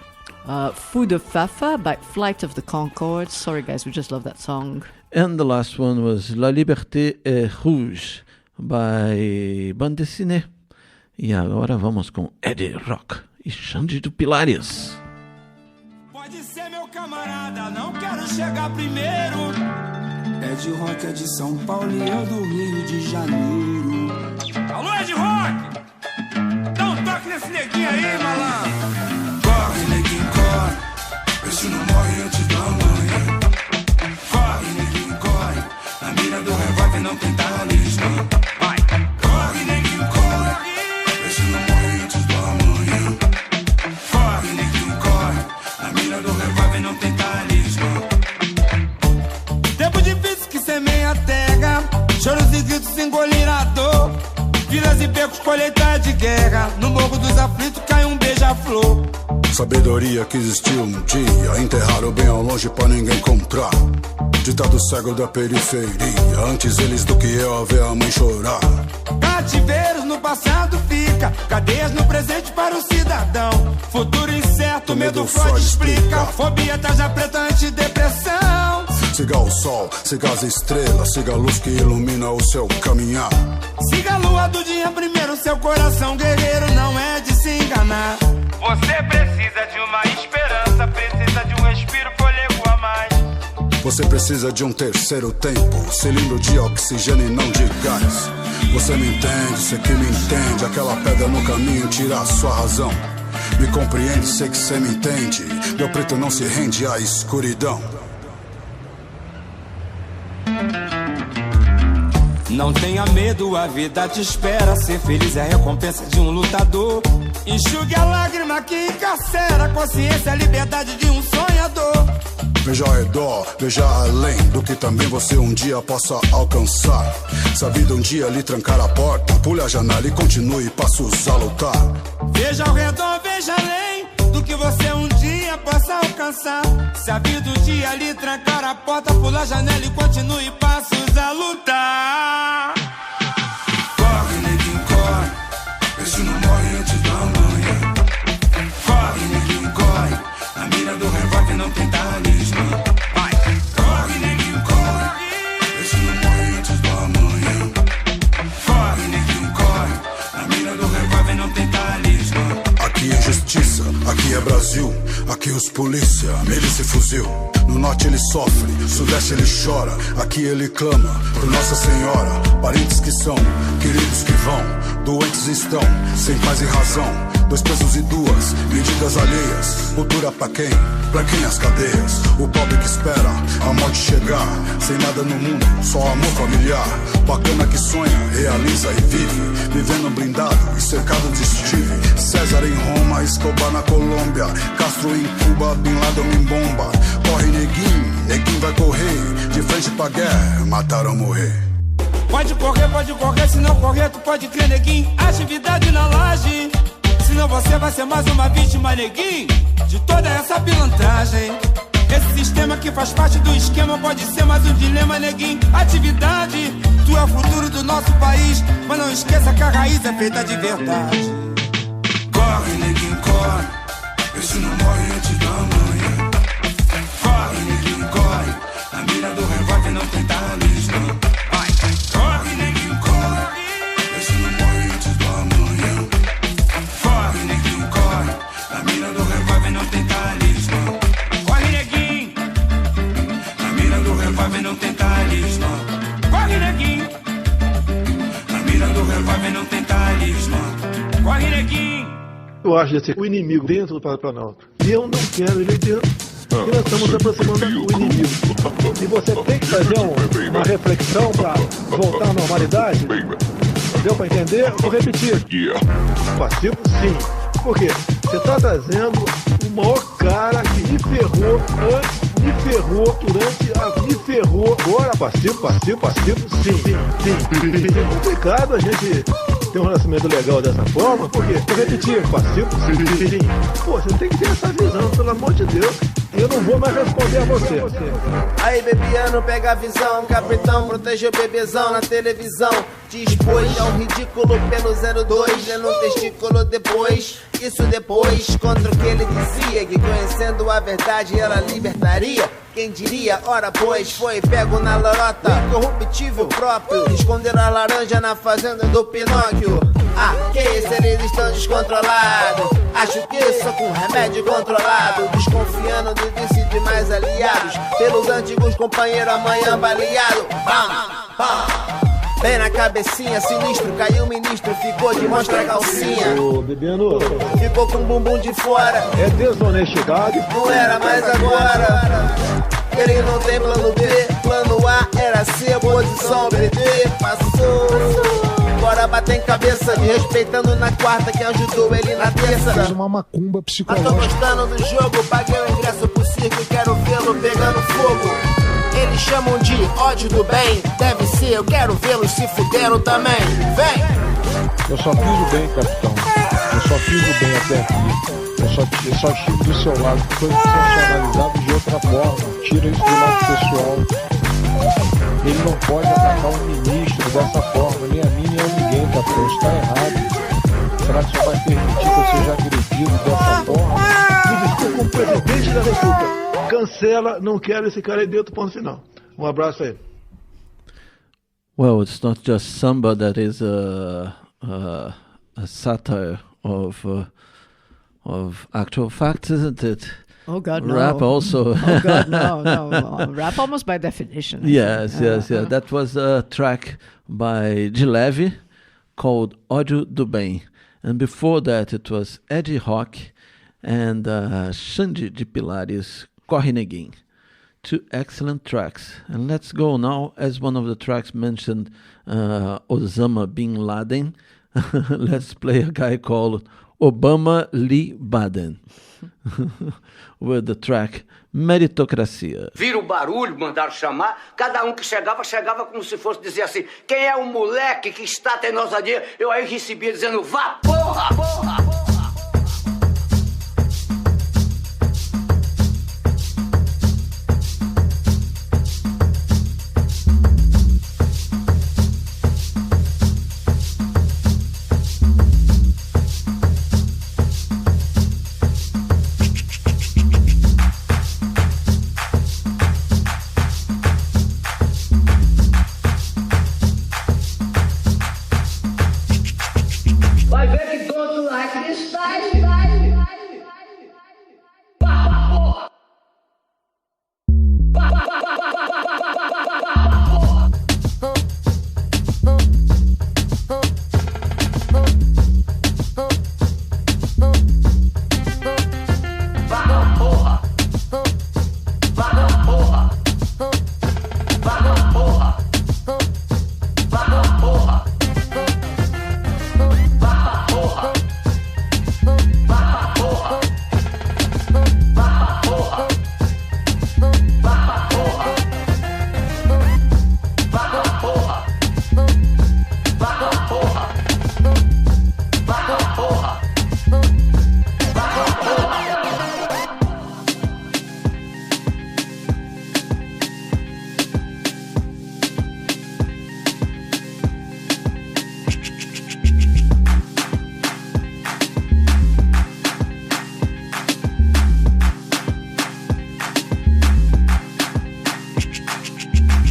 Fou de Fafa by Flight of the Concords. Sorry guys, we just love that song. And the last one was La Liberté est Rouge by bande dessinée. E agora vamos com Eddie Rock e Xande do Pilares. Pode ser meu camarada, não quero chegar primeiro. Ed Rock é de São Paulo e eu do Rio de Janeiro. Alô, Ed Rock! Dá um toque nesse neguinho aí, malandro. Corre, neguinho, corre. Vê se não morre antes da manhã. Corre, neguinho, corre. Na mira do revólver não tem talismã. Vai! Corre, neguinho, corre. Vê se não morre antes da manhã. Corre, neguinho, corre. Na mira do revólver não tem talismã. Tempo difícil que semeia a terra, choros e gritos engoliram a dor. Vilas e becos, colheita de guerra. No morro dos aflitos cai um beija-flor. Sabedoria que existiu um dia, enterraram bem ao longe pra ninguém encontrar. Ditado cego da periferia, antes eles do que eu a ver a mãe chorar. Cativeiros no passado fica, cadeias no presente para o cidadão. Futuro incerto, medo Freud explica. Fobia, tarja preta, antidepressão. Siga o sol, siga as estrelas, siga a luz que ilumina o seu caminhar. Siga a lua do dia primeiro, seu coração guerreiro não é de se enganar. Você precisa de uma esperança, precisa de um respiro, fôlego a mais. Você precisa de um terceiro tempo, cilindro de oxigênio e não de gás. Você me entende, sei que me entende, aquela pedra no caminho tira a sua razão. Me compreende, sei que você me entende, meu preto não se rende à escuridão. Não tenha medo, a vida te espera. Ser feliz é a recompensa de um lutador. Enxugue a lágrima que encarcera. Consciência é a liberdade de um sonhador. Veja ao redor, veja além do que também você um dia possa alcançar. Se a vida um dia lhe trancar a porta, pule a janela e continue passos a lutar. Veja ao redor, veja além do que você um dia possa alcançar. Se a vida um dia lhe trancar a porta, pule a janela e continue passos a lutar. Corre, neguinho, corre. Vê se não morre antes da manhã. Corre, neguinho, corre. Na mira do revólver não tem talismã. Vai! Corre, neguinho, corre. Vê se não morre antes da manhã. Corre, neguinho, corre. Na mira do revólver não tem talismã. Aqui é justiça, aqui é Brasil. Aqui os polícia, milícia e fuzil. No norte ele sofre, sudeste ele chora. Aqui ele clama por Nossa Senhora. Parentes que são, queridos que vão, doentes estão, sem paz e razão. Dois pesos e duas medidas alheias. Cultura pra quem? Pra quem as cadeias? O pobre que espera a morte chegar. Sem nada no mundo, só amor familiar. Bacana que sonha, realiza e vive. Vivendo blindado e cercado de Steve. César em Roma, Escobar na Colômbia. Castro em Cuba, Bin Laden em bomba. Corre neguinho, neguinho vai correr. De frente pra guerra, matar ou morrer. Pode correr, se não correr tu pode crer, neguinho. Atividade na laje. Senão você vai ser mais uma vítima, neguinho, de toda essa pilantragem. Esse sistema que faz parte do esquema pode ser mais um dilema, neguinho. Atividade, tu é o futuro do nosso país. Mas não esqueça que a raiz é feita de verdade. Corre, neguinho, corre. Vê se não morre antes da manhã. Corre, neguinho, corre. Na mira do revólver não tem talismã. Vai, corre, neguinho, corre. Vê se não morre antes da manhã. Corre, neguinho, corre. Na mira do revólver não tem talismã. Corre, neguinho. Na mira do revólver não tem talismã. Corre, neguinho. Na mira do revólver não tem talismã. Corre, neguinho. Eu acho esse o inimigo dentro do Planalto. E eu não quero ele dentro. E nós estamos aproximando do inimigo. E você tem que fazer uma reflexão para voltar à normalidade. Deu para entender? Vou repetir. Passivo, sim. Por quê? Você está trazendo o maior cara que me ferrou antes, me ferrou durante, me ferrou. Agora, passivo, sim. É complicado a gente ter um relacionamento legal dessa forma, porque, vou repetir, passivo, sim. Pô, você tem que ter essa visão, pelo amor de Deus. Eu não vou mais responder a você. Aí, bebiano, pega a visão. Capitão, protege o bebezão na televisão. te expôs ao ridículo pelo 02, lendo um testículo depois. Isso depois, contra o que ele dizia, que conhecendo a verdade ela libertaria. Quem diria, ora pois, foi pego na lorota, incorruptível próprio, esconder a laranja na fazenda do Pinóquio. Ah, que isso, eles estão descontrolados. Acho que só com remédio controlado, desconfiando do vice de mais aliados, pelos antigos companheiros amanhã baleado. Bam, bam. Bem na cabecinha, sinistro, caiu o ministro, ficou de mostra calcinha. Ô, bebendo. Ficou com o bumbum de fora. É desonestidade. Não era mais agora. Ele não tem plano B, plano A era C, posição BD. Passou. Agora bater em cabeça, me respeitando na quarta que ajudou ele na terça. Fez uma macumba Mas psicológica. tô gostando do jogo, paguei o ingresso pro circo e quero vê-lo pegando fogo. Eles chamam de ódio do bem, deve ser, eu quero vê-los se fuderam também. Vem! Eu só fiz o bem, capitão. Eu só fiz o bem até aqui. Eu só estive do seu lado. Foi sensacionalizado de outra forma. Tira isso do lado pessoal. Ele não pode atacar um ministro dessa forma, nem a mim, nem a ninguém, capitão. Isso tá errado. Será que só vai permitir que eu seja agredido dessa forma? Me desculpa como presidente da República. Cancela, não quero esse cara aí dentro, ponto final. Um abraço aí. Well, it's not just samba that is a satire of actual facts, isn't it? Oh God, no. Rap also. Oh God, no. Rap almost by definition. Yes. That was a track by leve called Ódio do Bem. And before that it was Ed Rock and Xande de Pilares, Corre Neguinho. Two excellent tracks. And let's go now, as one of the tracks mentioned Osama bin Laden. Let's play a guy called Obama Lee Baden with the track Meritocracia. Vira o barulho, mandaram chamar. Cada um que chegava como se fosse dizer assim: quem é o moleque que está tendo ousadia? Eu aí recebia dizendo: vá porra, porra, porra. Vai ver que todo lá é cristais. Porra.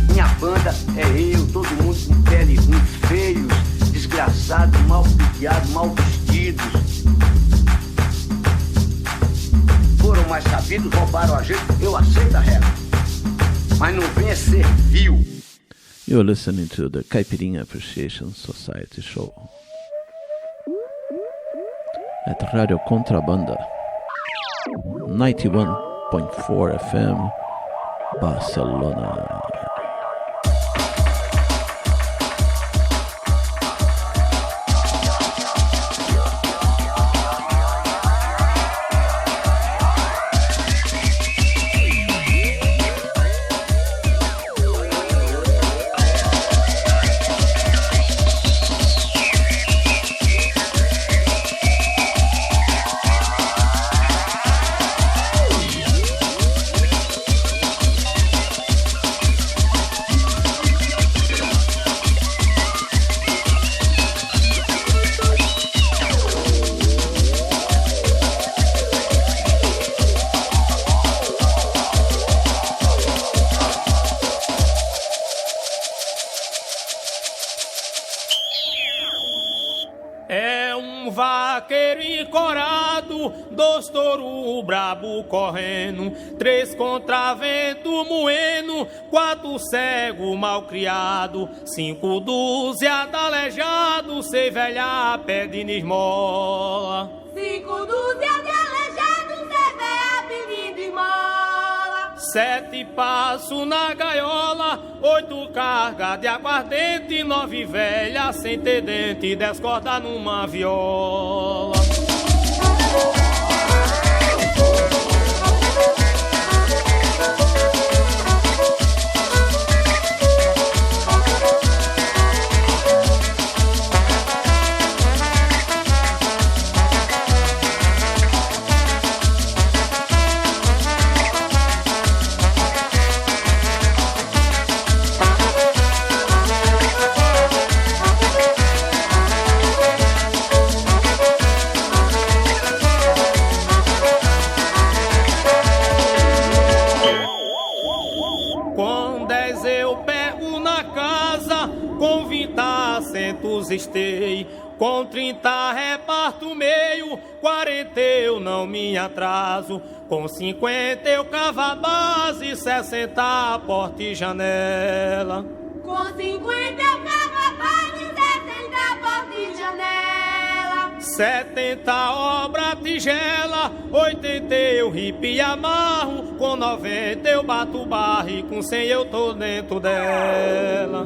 Minha banda é eu, todo mundo com pele ruim, feios, desgraçados, mal piqueados, mal vestidos. Foram mais sabidos, roubaram a gente, eu aceito a regra. Mas não venha ser vil. You're listening to the Caipirinha Appreciation Society show at Radio Contrabanda 91.4 FM Barcelona. encorado, 2 touro brabo correndo, 3 contravento moendo, 4 cego mal criado, 5 dúzia aleijado, 6 velha pedindo esmola. 5 dúzia de aleijado, 6 velha pedindo esmola. 7 passo na gaiola, 8 carga de aguardente, 9 velha sem ter dente, 10 cordas numa viola. Com 20 assentos estei, com 30 reparto meio, 40 eu não me atraso, com 50 eu cavo a base, 60 porta e janela. Com 50 eu cavo a base, 60 porta e janela. 70 obra tigela, 80 eu ripo e amarro, com 90 eu bato barro e com 100 eu tô dentro dela.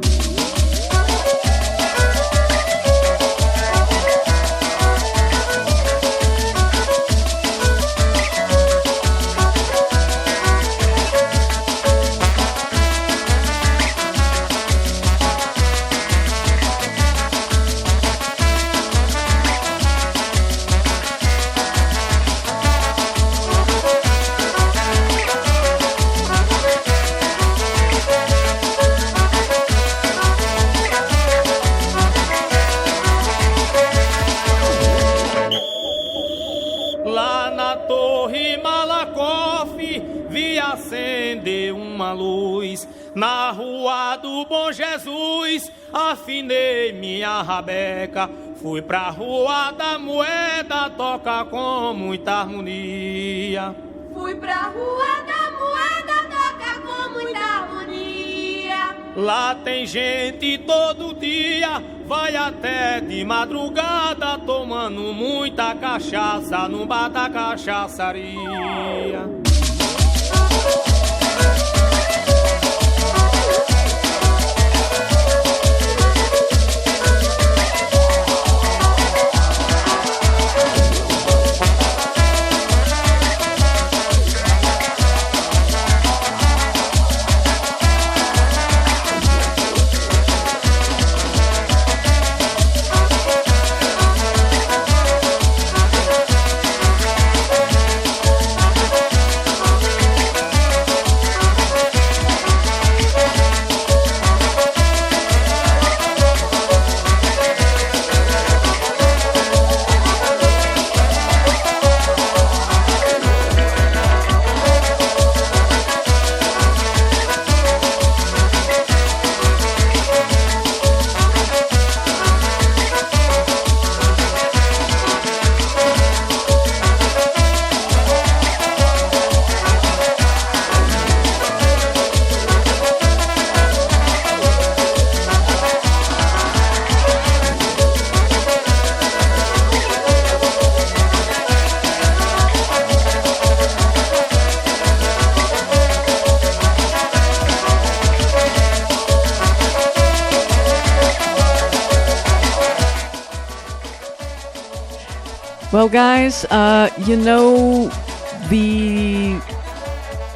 Acender uma luz na rua do Bom Jesus, afinei minha rabeca, fui pra rua da moeda, toca com muita harmonia. Fui pra rua da moeda, toca com muita harmonia. Lá tem gente todo dia, vai até de madrugada, tomando muita cachaça no bar da cachaçaria. Well, guys, you know,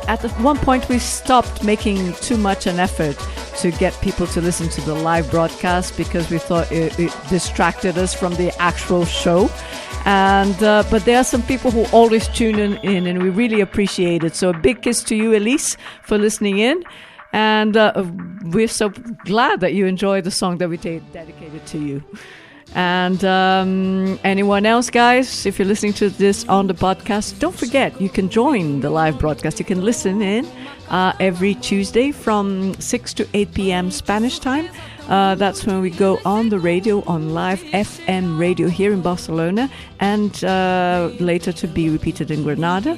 at one point we stopped making too much an effort to get people to listen to the live broadcast because we thought it distracted us from the actual show. And but there are some people who always tune in, and we really appreciate it. So a big kiss to you, Elise, for listening in. And we're so glad that you enjoyed the song that we dedicated to you. And anyone else, guys, if you're listening to this on the podcast, don't forget, you can join the live broadcast. You can listen in every Tuesday from 6 to 8 p.m. Spanish time That's when we go on the radio, on live FM radio here in Barcelona, and later to be repeated in Granada.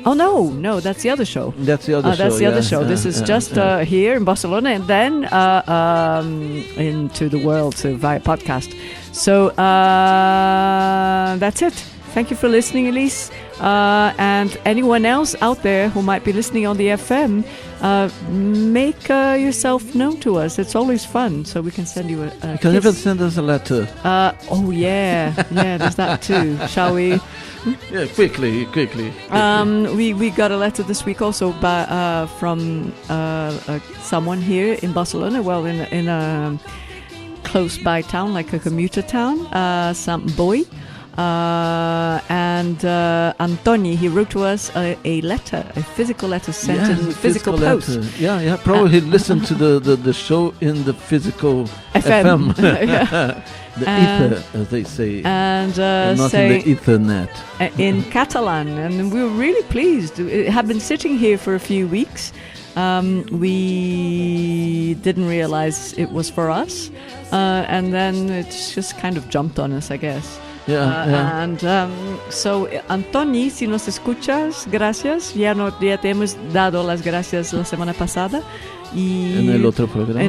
Oh, no, that's the other show. That's the other show. That's the other show. This is just here in Barcelona, and then into the world via podcast. So that's it. Thank you for listening, Elise. And anyone else out there who might be listening on the FM, make yourself known to us. It's always fun, so we can send you a You can kiss. even send us a letter. Oh, yeah, there's that too. Shall we? Yeah, quickly. We got a letter this week also from someone here in Barcelona, well, in a close by town, like a commuter town, Sant Boi. And Antoni, he wrote to us a letter, a physical letter sent in physical post. Letter. Yeah. Probably he listened to the show in the physical FM. The ether, as they say, and not in the Ethernet. In Catalan, and we were really pleased. It had been sitting here for a few weeks. We didn't realize it was for us, and then it's just kind of jumped on us, I guess. Yeah. And so, Antoni, si nos escuchas, gracias. Ya te hemos dado las gracias la semana pasada. Y en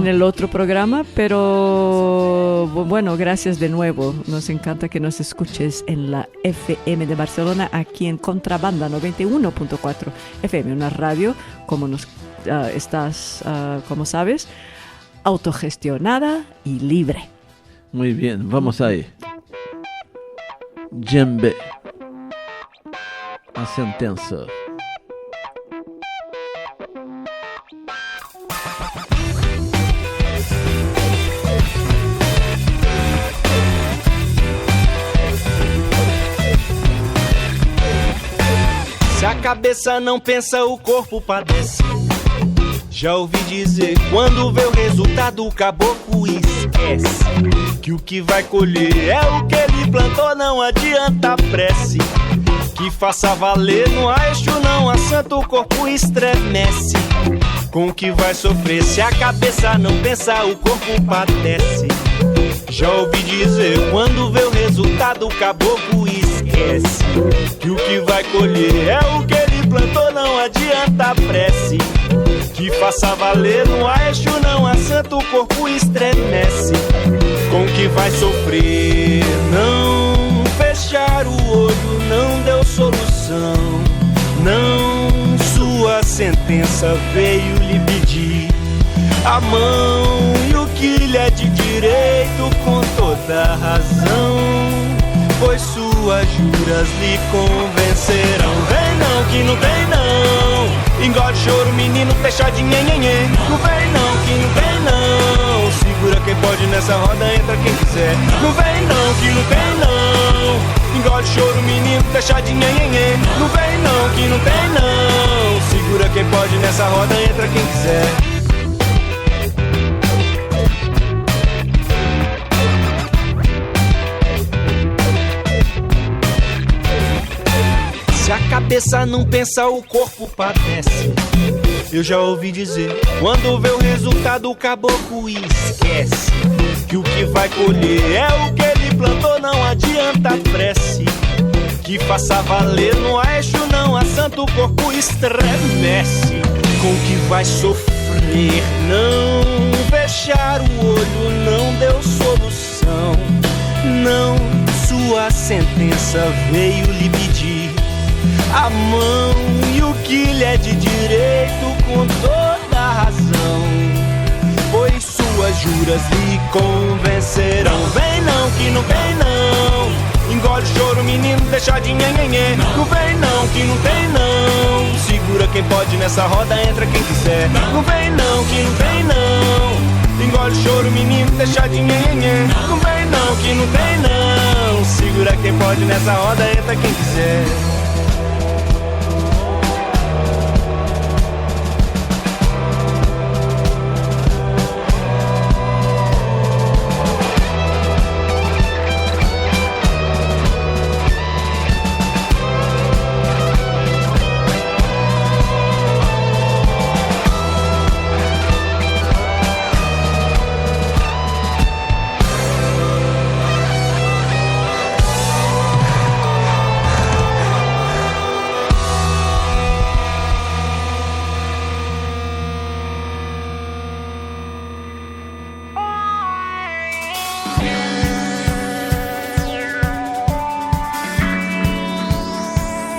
el otro programa, pero bueno, gracias de nuevo. Nos encanta que nos escuches en la FM de Barcelona, aquí en Contrabanda 91.4 FM, una radio, como estás, como sabes, autogestionada y libre. Muy bien, vamos ahí. Djembe, a sentença. Se a cabeça não pensa, o corpo padece. Já ouvi dizer, quando vê o resultado, o caboclo esquece que o que vai colher é o que ele plantou, não adianta prece. Que faça valer, no eixo não há santo, o corpo estremece com o que vai sofrer. Se a cabeça não pensa, o corpo padece. Já ouvi dizer, quando vê o resultado, o caboclo esquece que o que vai colher é o que ele plantou, não adianta prece. Que faça valer, no eixo não há santo, o corpo estremece com o que vai sofrer. Não fechar o olho não deu solução, não, sua sentença veio lhe pedir a mão e o que lhe é de direito com toda razão, pois suas juras lhe convencerão. Vem não, que não vem não, engole choro menino, deixa de nhenhenhê. Não vem não, que não vem não, segura quem pode nessa roda, entra quem quiser. Não vem não, que não vem não, engole choro menino, deixa de nhenhenhê. Não vem não, que não vem não, segura quem pode nessa roda, entra quem quiser. Se a cabeça não pensa, o corpo padece. Eu já ouvi dizer, quando vê o resultado, o caboclo esquece que o que vai colher é o que ele plantou, não adianta prece. Que faça valer, no eixo não há santo, o corpo estremece com o que vai sofrer. Não fechar o olho não deu solução, não, sua sentença veio lhe pedir a mão e o que lhe é de direito com toda a razão, pois suas juras lhe convencerão. Vem não, que não vem não, engole choro menino, deixa de nhenhenhê. Não vem não, que não tem não, segura quem pode nessa roda, entra quem quiser. Não vem não, que não vem não, engole choro menino, deixa de nhenhenhê. Não vem não, que não tem não, segura quem pode nessa roda, entra quem quiser.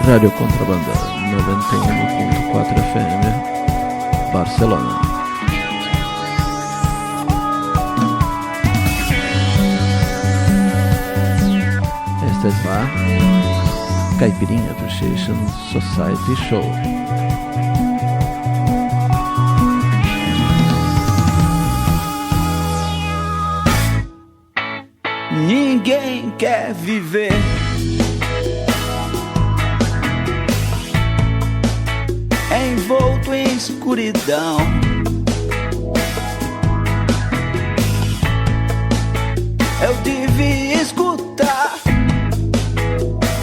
Rádio Contrabanda 91.4 FM, Barcelona. Esta es la Caipirinha Appreciation Society Show. Ninguém quer viver envolto em escuridão. Eu devia escutar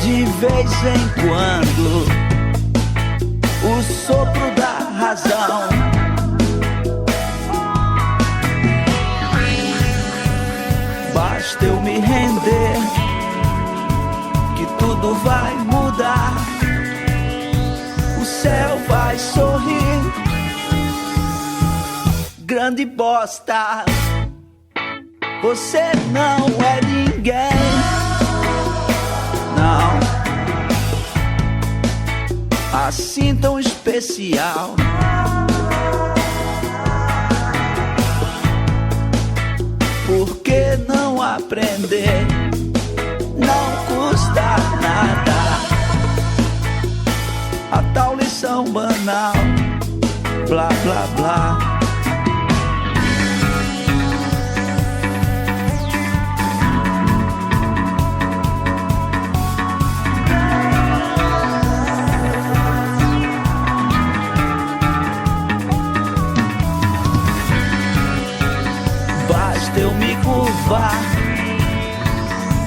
de vez em quando o sopro da razão. Basta eu me render que tudo vai mudar. O céu vai sorrir. Grande bosta, você não é ninguém. Não, assim tão especial. Por que não aprender? Não custa nada. A tal lição banal, blá blá blá. Basta eu me curvar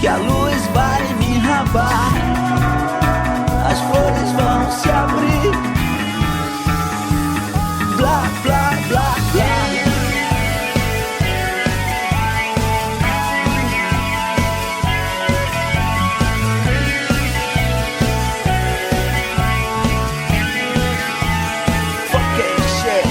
que a luz vai me rabar. As flores vão se abrir. Blá, blá, blá, blá. Fucking shit.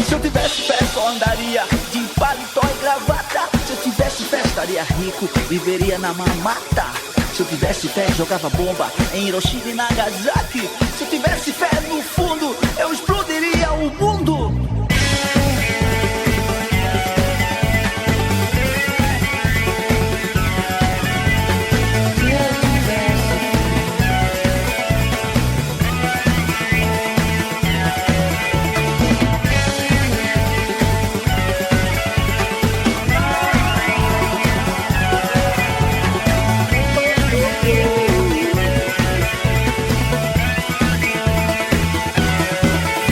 Se eu tivesse fé, só andaria de paletó e gravata. Se eu tivesse fé, estaria rico, viveria na mamata. Se eu tivesse fé, jogava bomba em Hiroshima e Nagasaki. Se eu tivesse fé, no fundo, eu explodiria o mundo.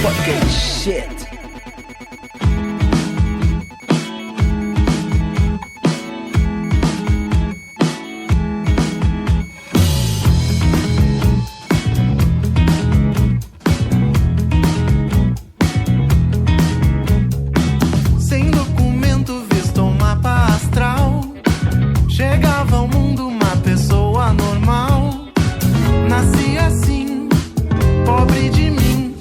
Fucking shit. Sem documento, visto um mapa astral. Chegava ao mundo uma pessoa normal. Nasci assim, pobre de mim.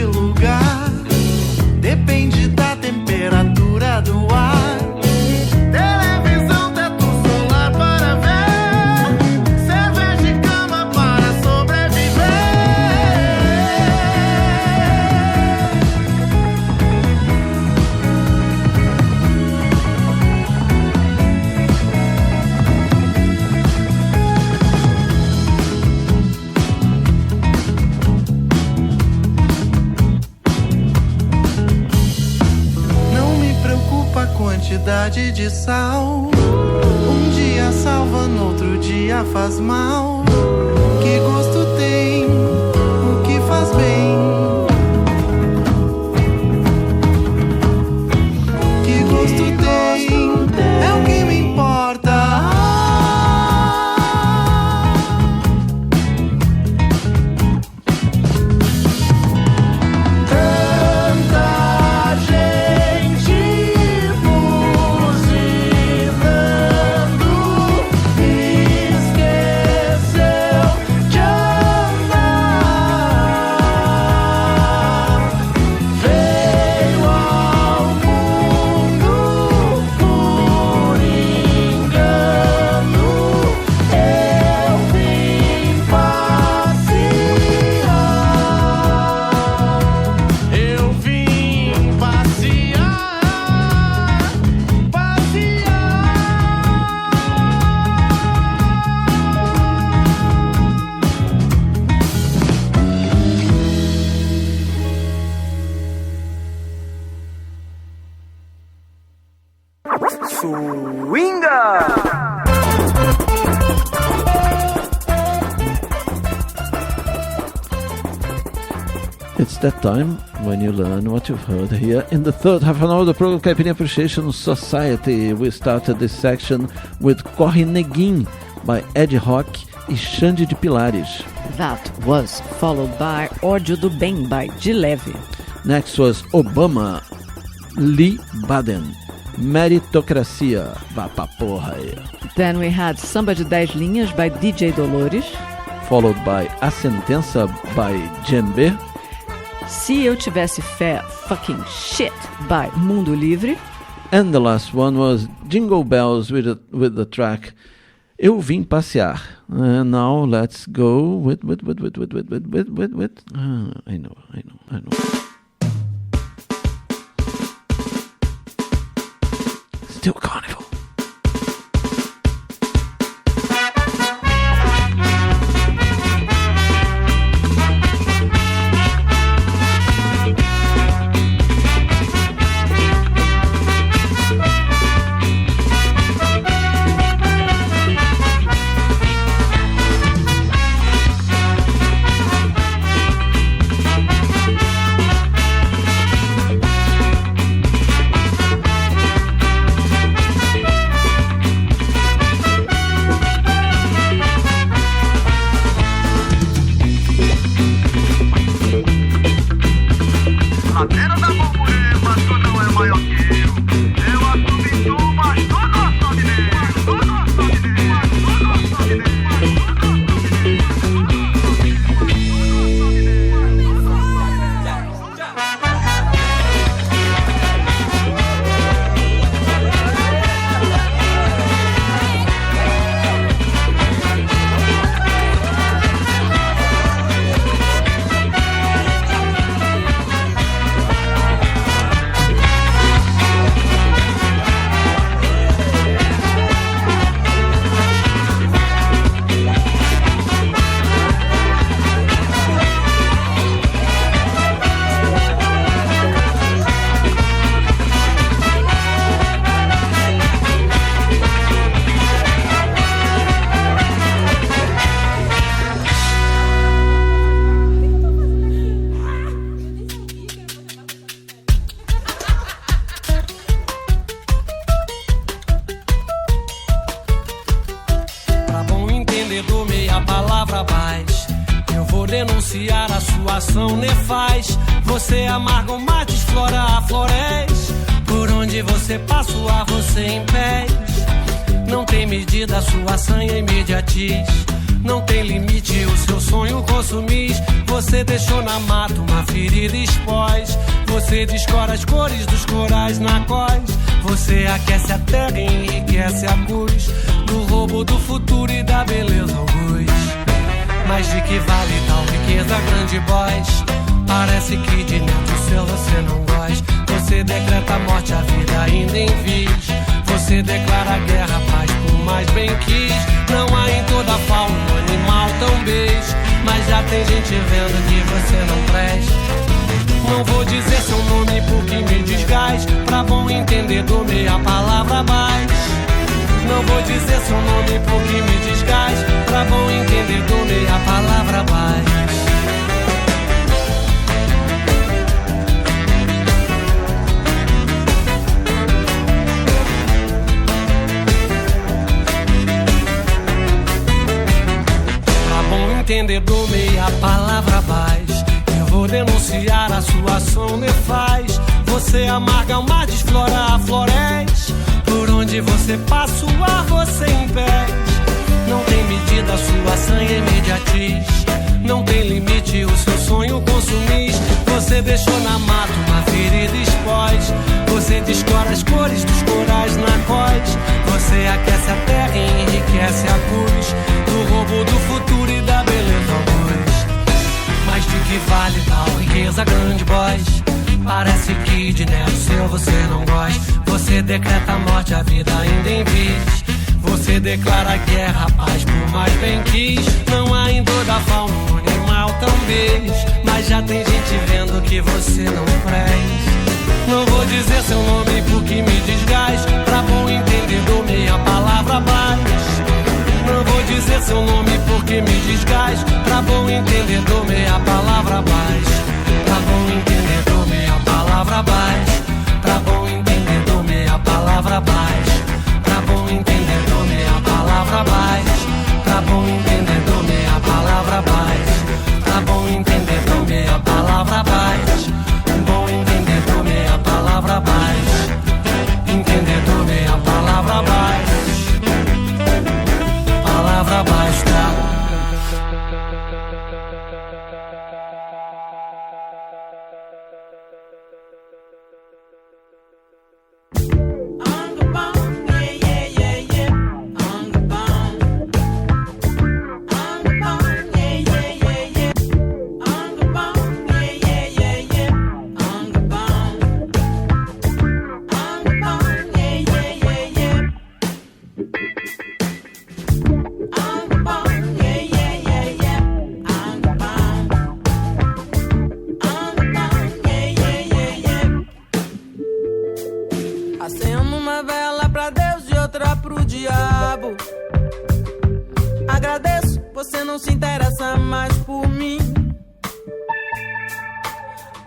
lugar, depende da temperatura do ar. Televisão, teto solar para ver, cerveja e cama para sobreviver. Não me preocupa a quantidade de sal. Um dia salva, no outro dia faz mal. Que gosto tem o que faz bem? Que gosto tem é o que me importa. Tanta gente buzinando, esqueceu de andar. Veio ao mundo por engano, eu vim passear. Eu vim passear, Swinga! It's that time when you learn what you've heard here in the third half an hour of the program Caipirinha Appreciation Society. We started this section with Corre Neguinho by Ed Rock e Xande de Pilares. That was followed by Ódio do Bem by Leve. Next was Obama, Lee Baden, Meritocracia. Vá pra porra aí. Then we had Samba de 10 Linhas by DJ Dolores. Followed by A Sentença by Djembe. Se Eu Tivesse Fé, Fucking Shit by Mundo Livre. And the last one was Jingle Bells with the track Eu Vim Passear. And now let's go with. I know. Still Carnival. denunciar a sua ação nefaz. Você amarga o mar, desflora a floresta. Por onde você passa o ar, você impede. Não tem medida a sua sanha imediatiz. Não tem limite o seu sonho consumis. Você deixou na mata uma ferida expós. Você descora as cores dos corais na cós. Você aquece a terra e enriquece a cruz do roubo do futuro e da beleza ao luz. Mas de que vale tal riqueza, grande boss? Parece que de dentro seu você não gosta. Você decreta a morte, a vida ainda em vis. Você declara guerra, paz por mais bem quis. Não há em toda a fauna um animal tão beijo, mas já tem gente vendo que você não presta. Não vou dizer seu nome porque me desgasta. Pra bom entendedor, meia palavra abaixo. Não vou dizer seu nome porque me desgasta. Pra bom entendedor, meia palavra abaixo. Entendedor, meia palavra abaixo. Eu vou denunciar a sua ação nefaz. Você amarga o mar, desflora a floresta. Por onde você passa o ar, você impede. Não tem medida, sua sanha imediatiz. Não tem limite, o seu sonho consumis. Você deixou na mata uma ferida expós. Você descora as cores dos corais na cós. Você aquece a terra e enriquece a cruz do roubo do futuro e da beleza ao luz. Mas de que vale tal riqueza, grande boss? Parece que de neto seu você não gosta. Você decreta a morte, a vida ainda em vis. Você declara guerra, paz por mais bem quis. Não há em toda a fauna um animal tão beijo, mas já tem gente vendo que você não presta. Não vou dizer seu nome porque me desgasta. Pra bom entendedor, meia palavra abaixo. Não vou dizer seu nome porque me desgasta. Pra bom entendedor, meia palavra abaixo. Pra bom entendedor, meia palavra abaixo. Pra bom entendedor, meia palavra abaixo. Pra bom entendedor, meia palavra abaixo. Pra bom entendedor, meia palavra abaixo. Pra bom entendedor, meia palavra abaixo. Bom entendedor, meia palavra abaixo. Entendedor, meia palavra abaixo. Palavra abaixo, tá? Acendo uma vela pra Deus e outra pro diabo. Agradeço, você não se interessa mais por mim.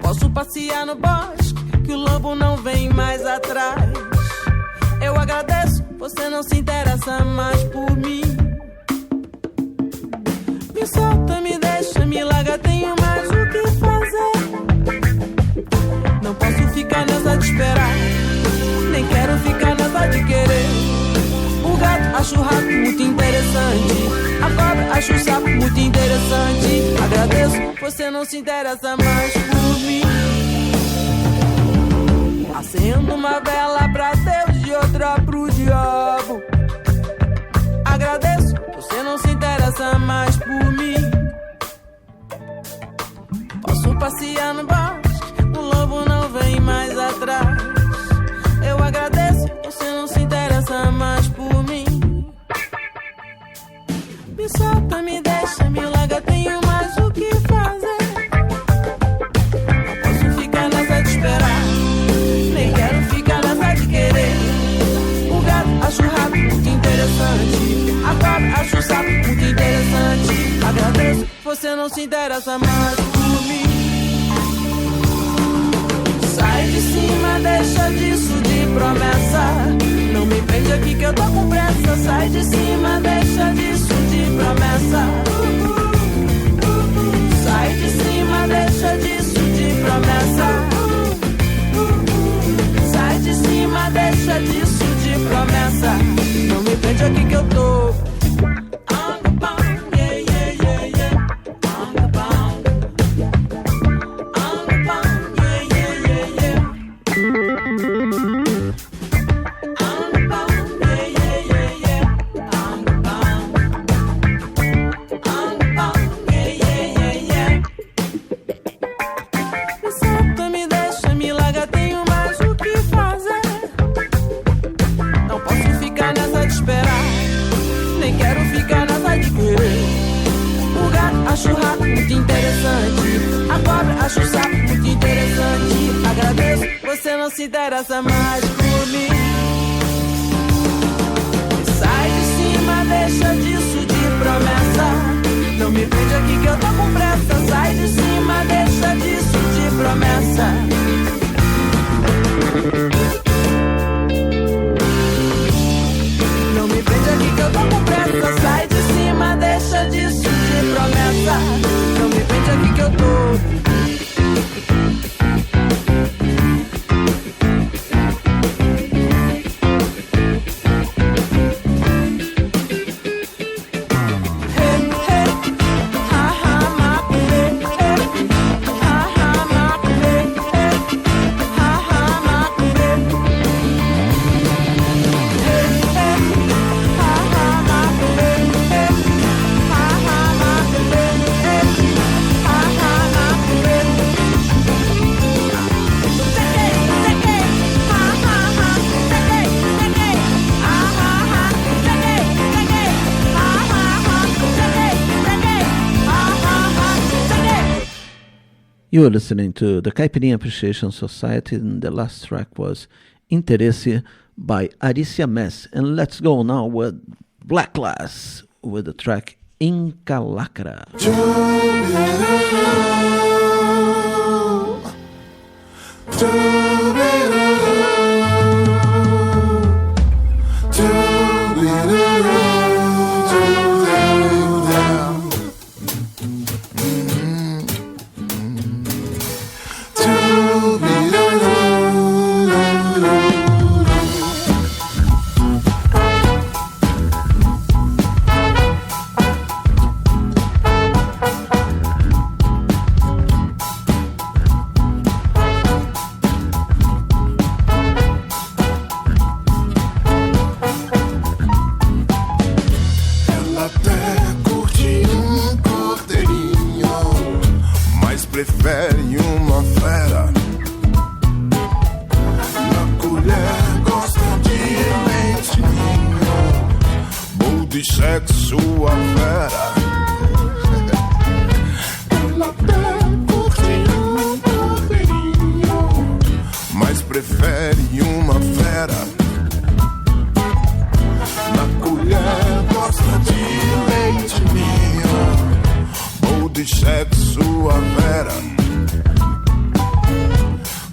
Posso passear no bosque, que o lobo não vem mais atrás. Eu agradeço, você não se interessa mais por mim. Me solta, me deixa, me larga, tenho mais o que fazer. Não posso ficar nessa de esperar, nem quero ficar nessa de querer. O gato acha o rato muito interessante, a cobra acha o sapo muito interessante. Agradeço, você não se interessa mais por mim. Acendo uma vela pra Deus e outra pro diabo. Agradeço, você não se interessa mais por mim. Posso passear no bosque, o lobo não vem mais atrás. Eu agradeço, você não se interessa mais por mim. Me solta, me deixa, me larga, tenho mais o que fazer. Não posso ficar nessa de esperar, nem quero ficar nessa de querer. O gato acha o rato muito interessante, a cobra acha o sapo muito interessante. Agradeço, você não se interessa mais por mim. Sai de cima, deixa disso de promessa. Não me prende aqui que eu tô com pressa. Sai de cima, deixa disso de promessa. Sai de cima, deixa disso de promessa. Sai de cima, deixa disso de promessa. Não me prende aqui que eu tô. On the bound, yeah, yeah, yeah, yeah. On the bound. muito interessante. A cobra acha o sapo muito interessante. Agradeço, você não se interessa mais por mim. Sai de cima, deixa disso de promessa. Não me prende aqui que eu tô com pressa. Sai de cima, deixa disso de promessa. Não me prende aqui que eu tô com pressa. Sai de cima, deixa disso de promessa. Não me prende aqui que eu tô. You were listening to the Caipirinha Appreciation Society, and the last track was Interesse by Aricia Mess. And let's go now with Black Glass with the track Incalacra. Prefere uma fera. Na colher gosta de leitinho, boldo e sexo a fera. Ela até curte um cordeirinho, mas prefere uma fera. Na colher gosta de leitinho, boldo e sexo a fera.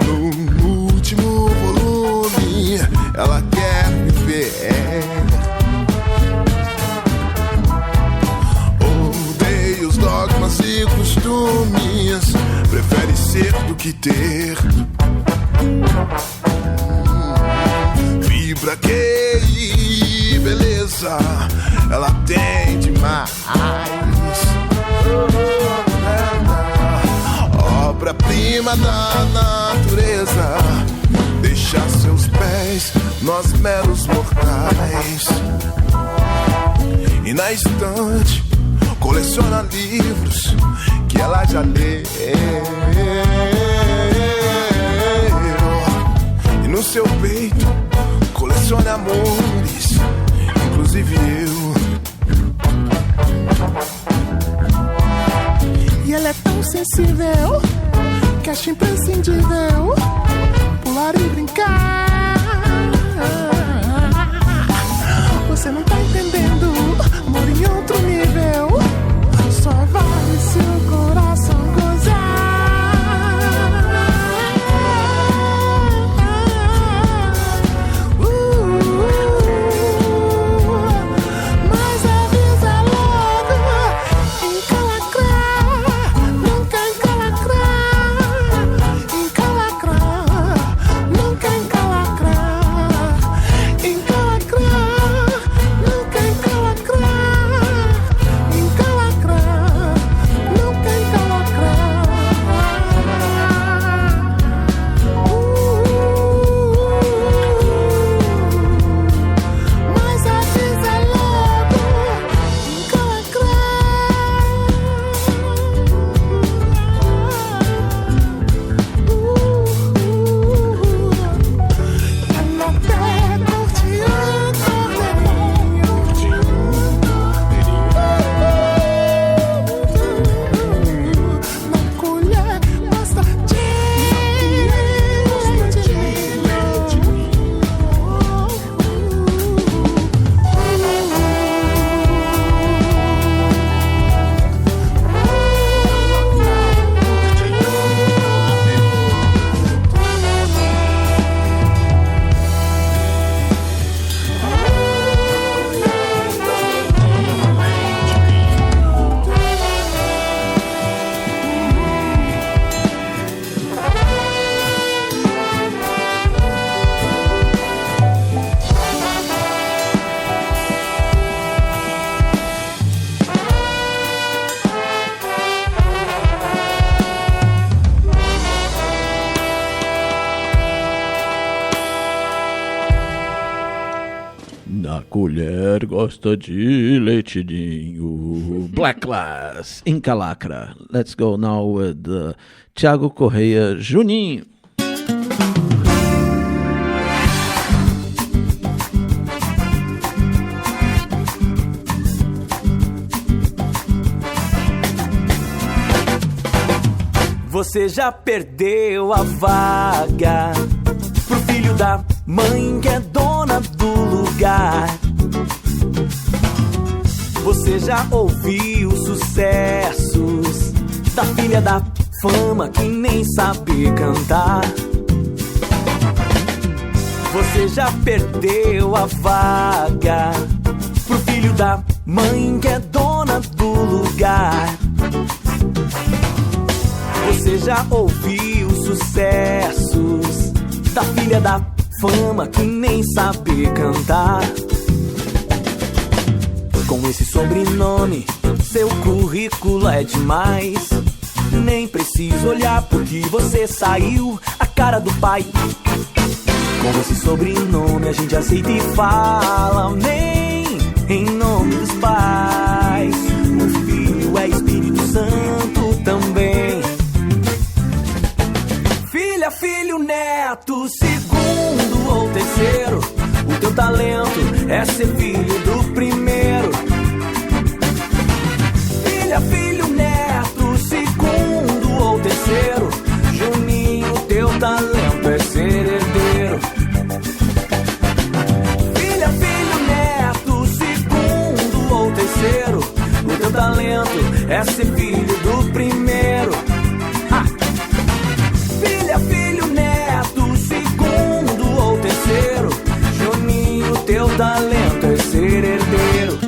No último volume ela quer viver. Odeia os dogmas e costumes, prefere ser do que ter. Vibra que beleza ela tem demais. Obra-prima da natureza, deixa seus pés nós meros mortais. E na estante coleciona livros que ela já leu. E no seu peito coleciona amores, inclusive eu. E ela é tão sensível que acha imprescindível pular e brincar. Você não tá entendendo, amor em outro nível. Só vale se o coração gozar. Mas avisa logo, encalacrar, nunca encalacrar. Encalacrar, nunca encalacrar. Encalacrar, nunca encalacrar. Encalacrar, nunca colher gosta de leitidinho. Black Class, Inca Lacra. Let's go now with Thiago Correia, Juninho. Você já perdeu a vaga pro filho da mãe que é dona do lugar. Você já ouviu sucessos da filha da fama que nem sabe cantar. Você já perdeu a vaga pro filho da mãe que é dona do lugar. Você já ouviu sucessos da filha da fama que nem sabe cantar. Com esse sobrenome, seu currículo é demais. Nem preciso olhar porque você saiu a cara do pai. Com esse sobrenome a gente aceita e fala amém em nome dos pais. O filho é Espírito Santo também. Filha, filho, neto, segundo ou terceiro, o teu talento é ser filho do primeiro. Filha, filho, neto, segundo ou terceiro, Juninho, teu talento é ser herdeiro. Filha, filho, neto, segundo ou terceiro, o teu talento é ser filho do primeiro. Filha, filho, neto, segundo ou terceiro, Juninho, teu talento é ser herdeiro.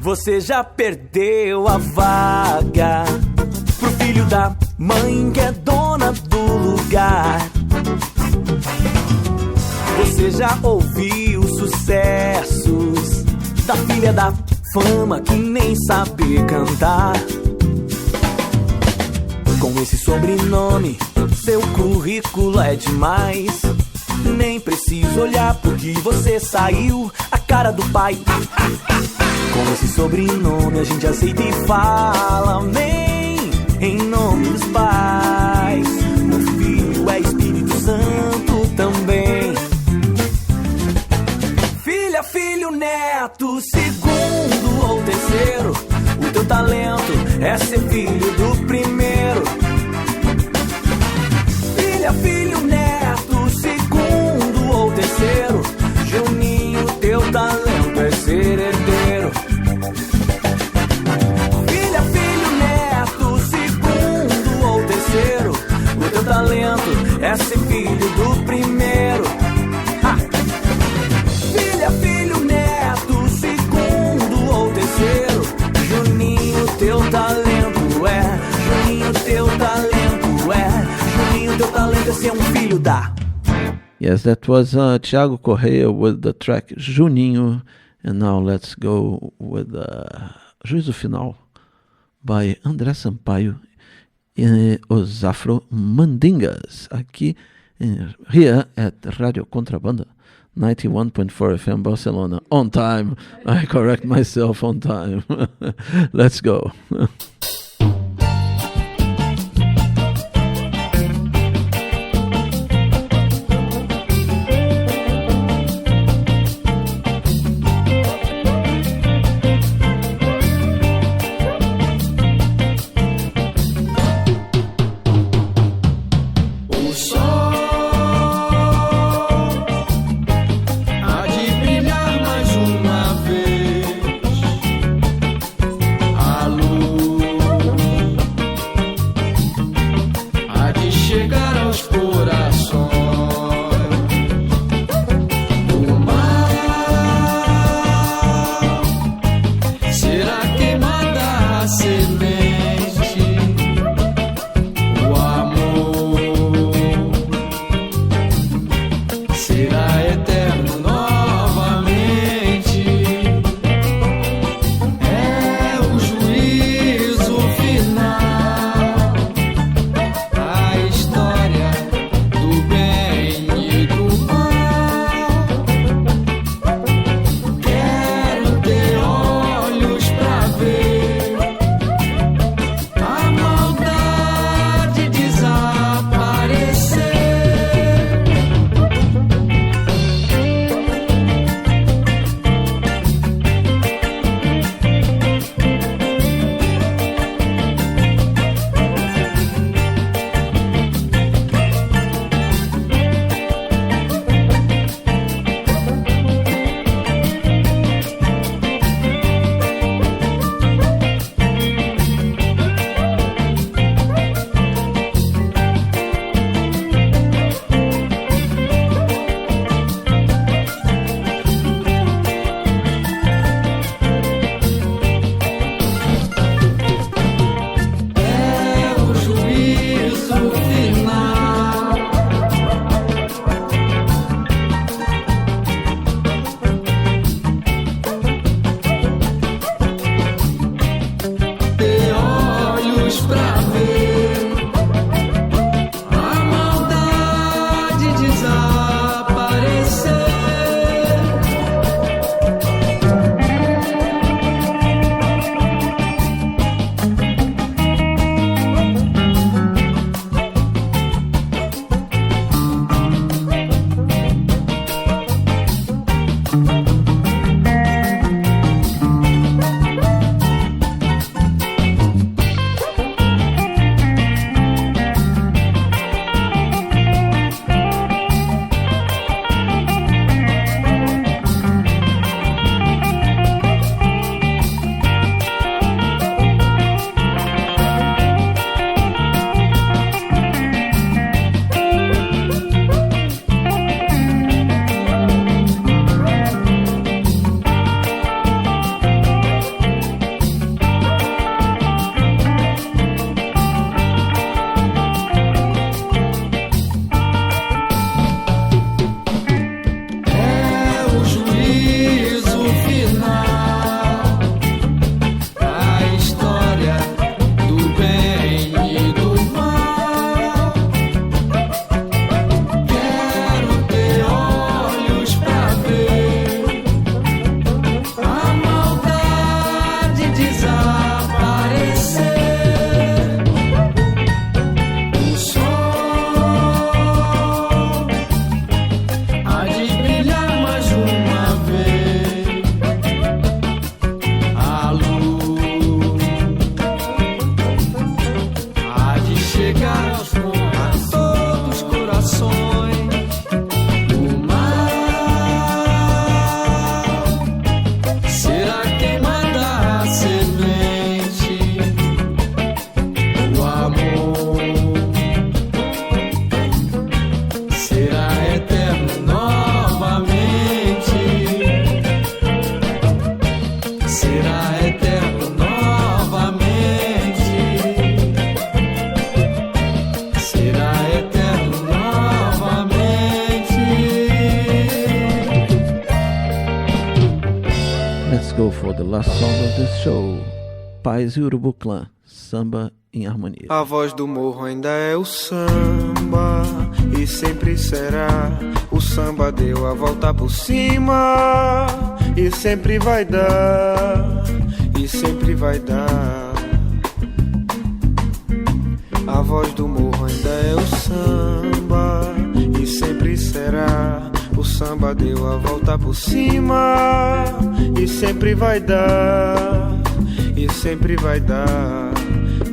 Você já perdeu a vaga pro filho da mãe que é dona do lugar. Você já ouviu sucessos da filha da fama que nem sabe cantar. Com esse sobrenome, seu currículo é demais. Nem preciso olhar porque você saiu a cara do pai. Com esse sobrenome a gente aceita e fala amém em nome dos pais. O filho é Espírito Santo também. Filha, filho, neto, segundo ou terceiro, o teu talento é ser filho do primeiro. Filha, filho, neto, segundo ou terceiro, Juninho, teu talento é ser herdeiro. Filha, filho, neto, segundo ou terceiro, o teu talento é ser filho do primeiro. Filha, filho, neto, segundo ou terceiro, Juninho, teu talento é. Juninho, teu talento é. Juninho, teu talento é ser filho da. Yes, that was Thiago Correia with the track Juninho. And now let's go with Juízo Final by André Sampaio e os Afro Mandingas, aqui here at Radio Contrabanda 91.4 FM Barcelona. On time, I correct myself, on time. Let's go. A luz the last song of this show, Paz e Urubu Clã, Samba em Harmonia. A voz do morro ainda é o samba e sempre será. O samba deu a volta por cima e sempre vai dar, e sempre vai dar. A voz do morro ainda é o samba e sempre será. O samba deu a volta por cima e sempre vai dar, e sempre vai dar.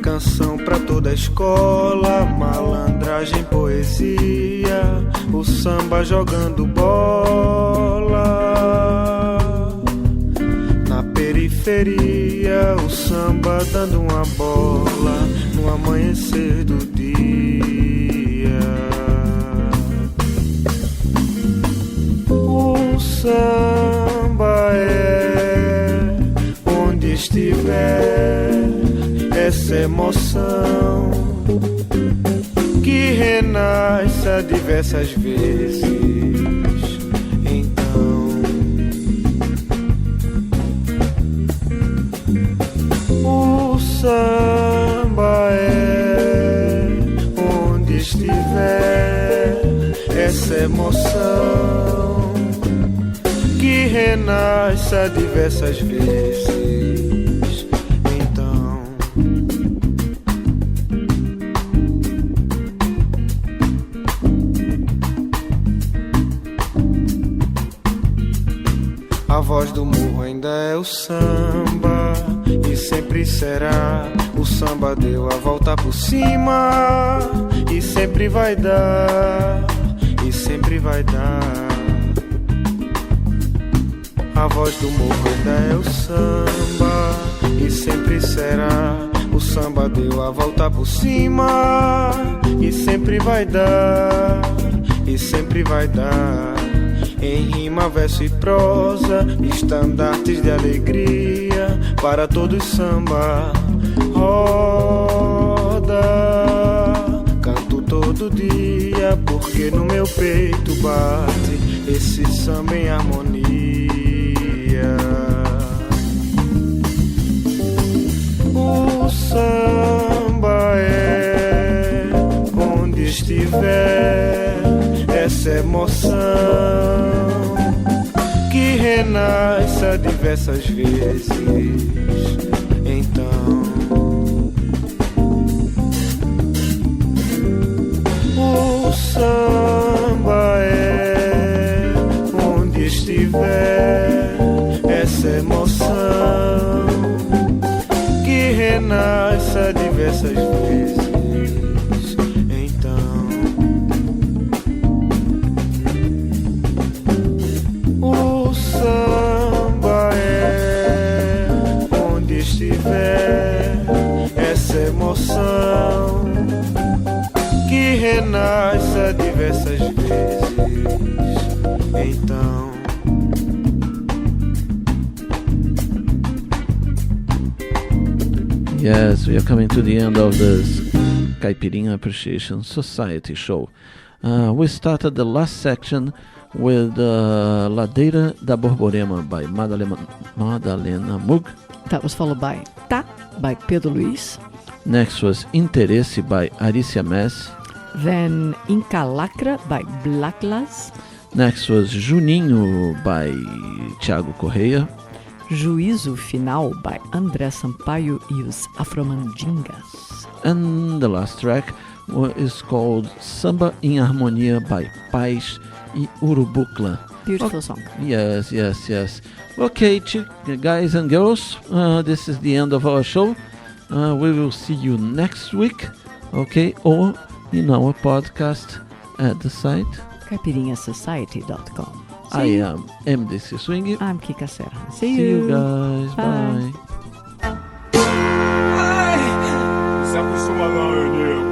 Canção pra toda a escola, malandragem, poesia, o samba jogando bola. Na periferia, o samba dando uma bola no amanhecer do dia. O samba é onde estiver essa emoção que renasce a diversas vezes. Então, o samba é onde estiver essa emoção que renasce a diversas vezes. A voz do morro ainda é o samba e sempre será. O samba deu a volta por cima e sempre vai dar, e sempre vai dar. A voz do morro ainda é o samba e sempre será. O samba deu a volta por cima e sempre vai dar, e sempre vai dar. Em rima, verso e prosa, estandartes de alegria para todos samba. Roda, canto todo dia, porque no meu peito bate esse samba em harmonia. O samba é onde estiver essa emoção que renasce a diversas vezes. Então, o samba é onde estiver essa emoção que renasce a diversas vezes. Essa emoção que renasce a diversas vezes. Então, yes, we are coming to the end of this Caipirinha Appreciation Society show. We started the last section with Ladeira da Borborema by Madalena Moog. That was followed by Tá, by Pedro Luiz. Next was Interesse by Aricia Mess. Then Incalacra by Blacklas. Next was Juninho by Thiago Correia. Juízo Final by André Sampaio e os Afromandingas. And the last track is called Samba em Harmonia by Paz e Urubu Clã. Beautiful song. Yes, yes, yes. Okay, guys and girls, this is the end of our show. We will see you next week, okay, or in our podcast at the site caipirinhasociety.com. I am MDC Swing. I'm Kika Serra. See you guys. Bye. Se acostuma não, eu nego.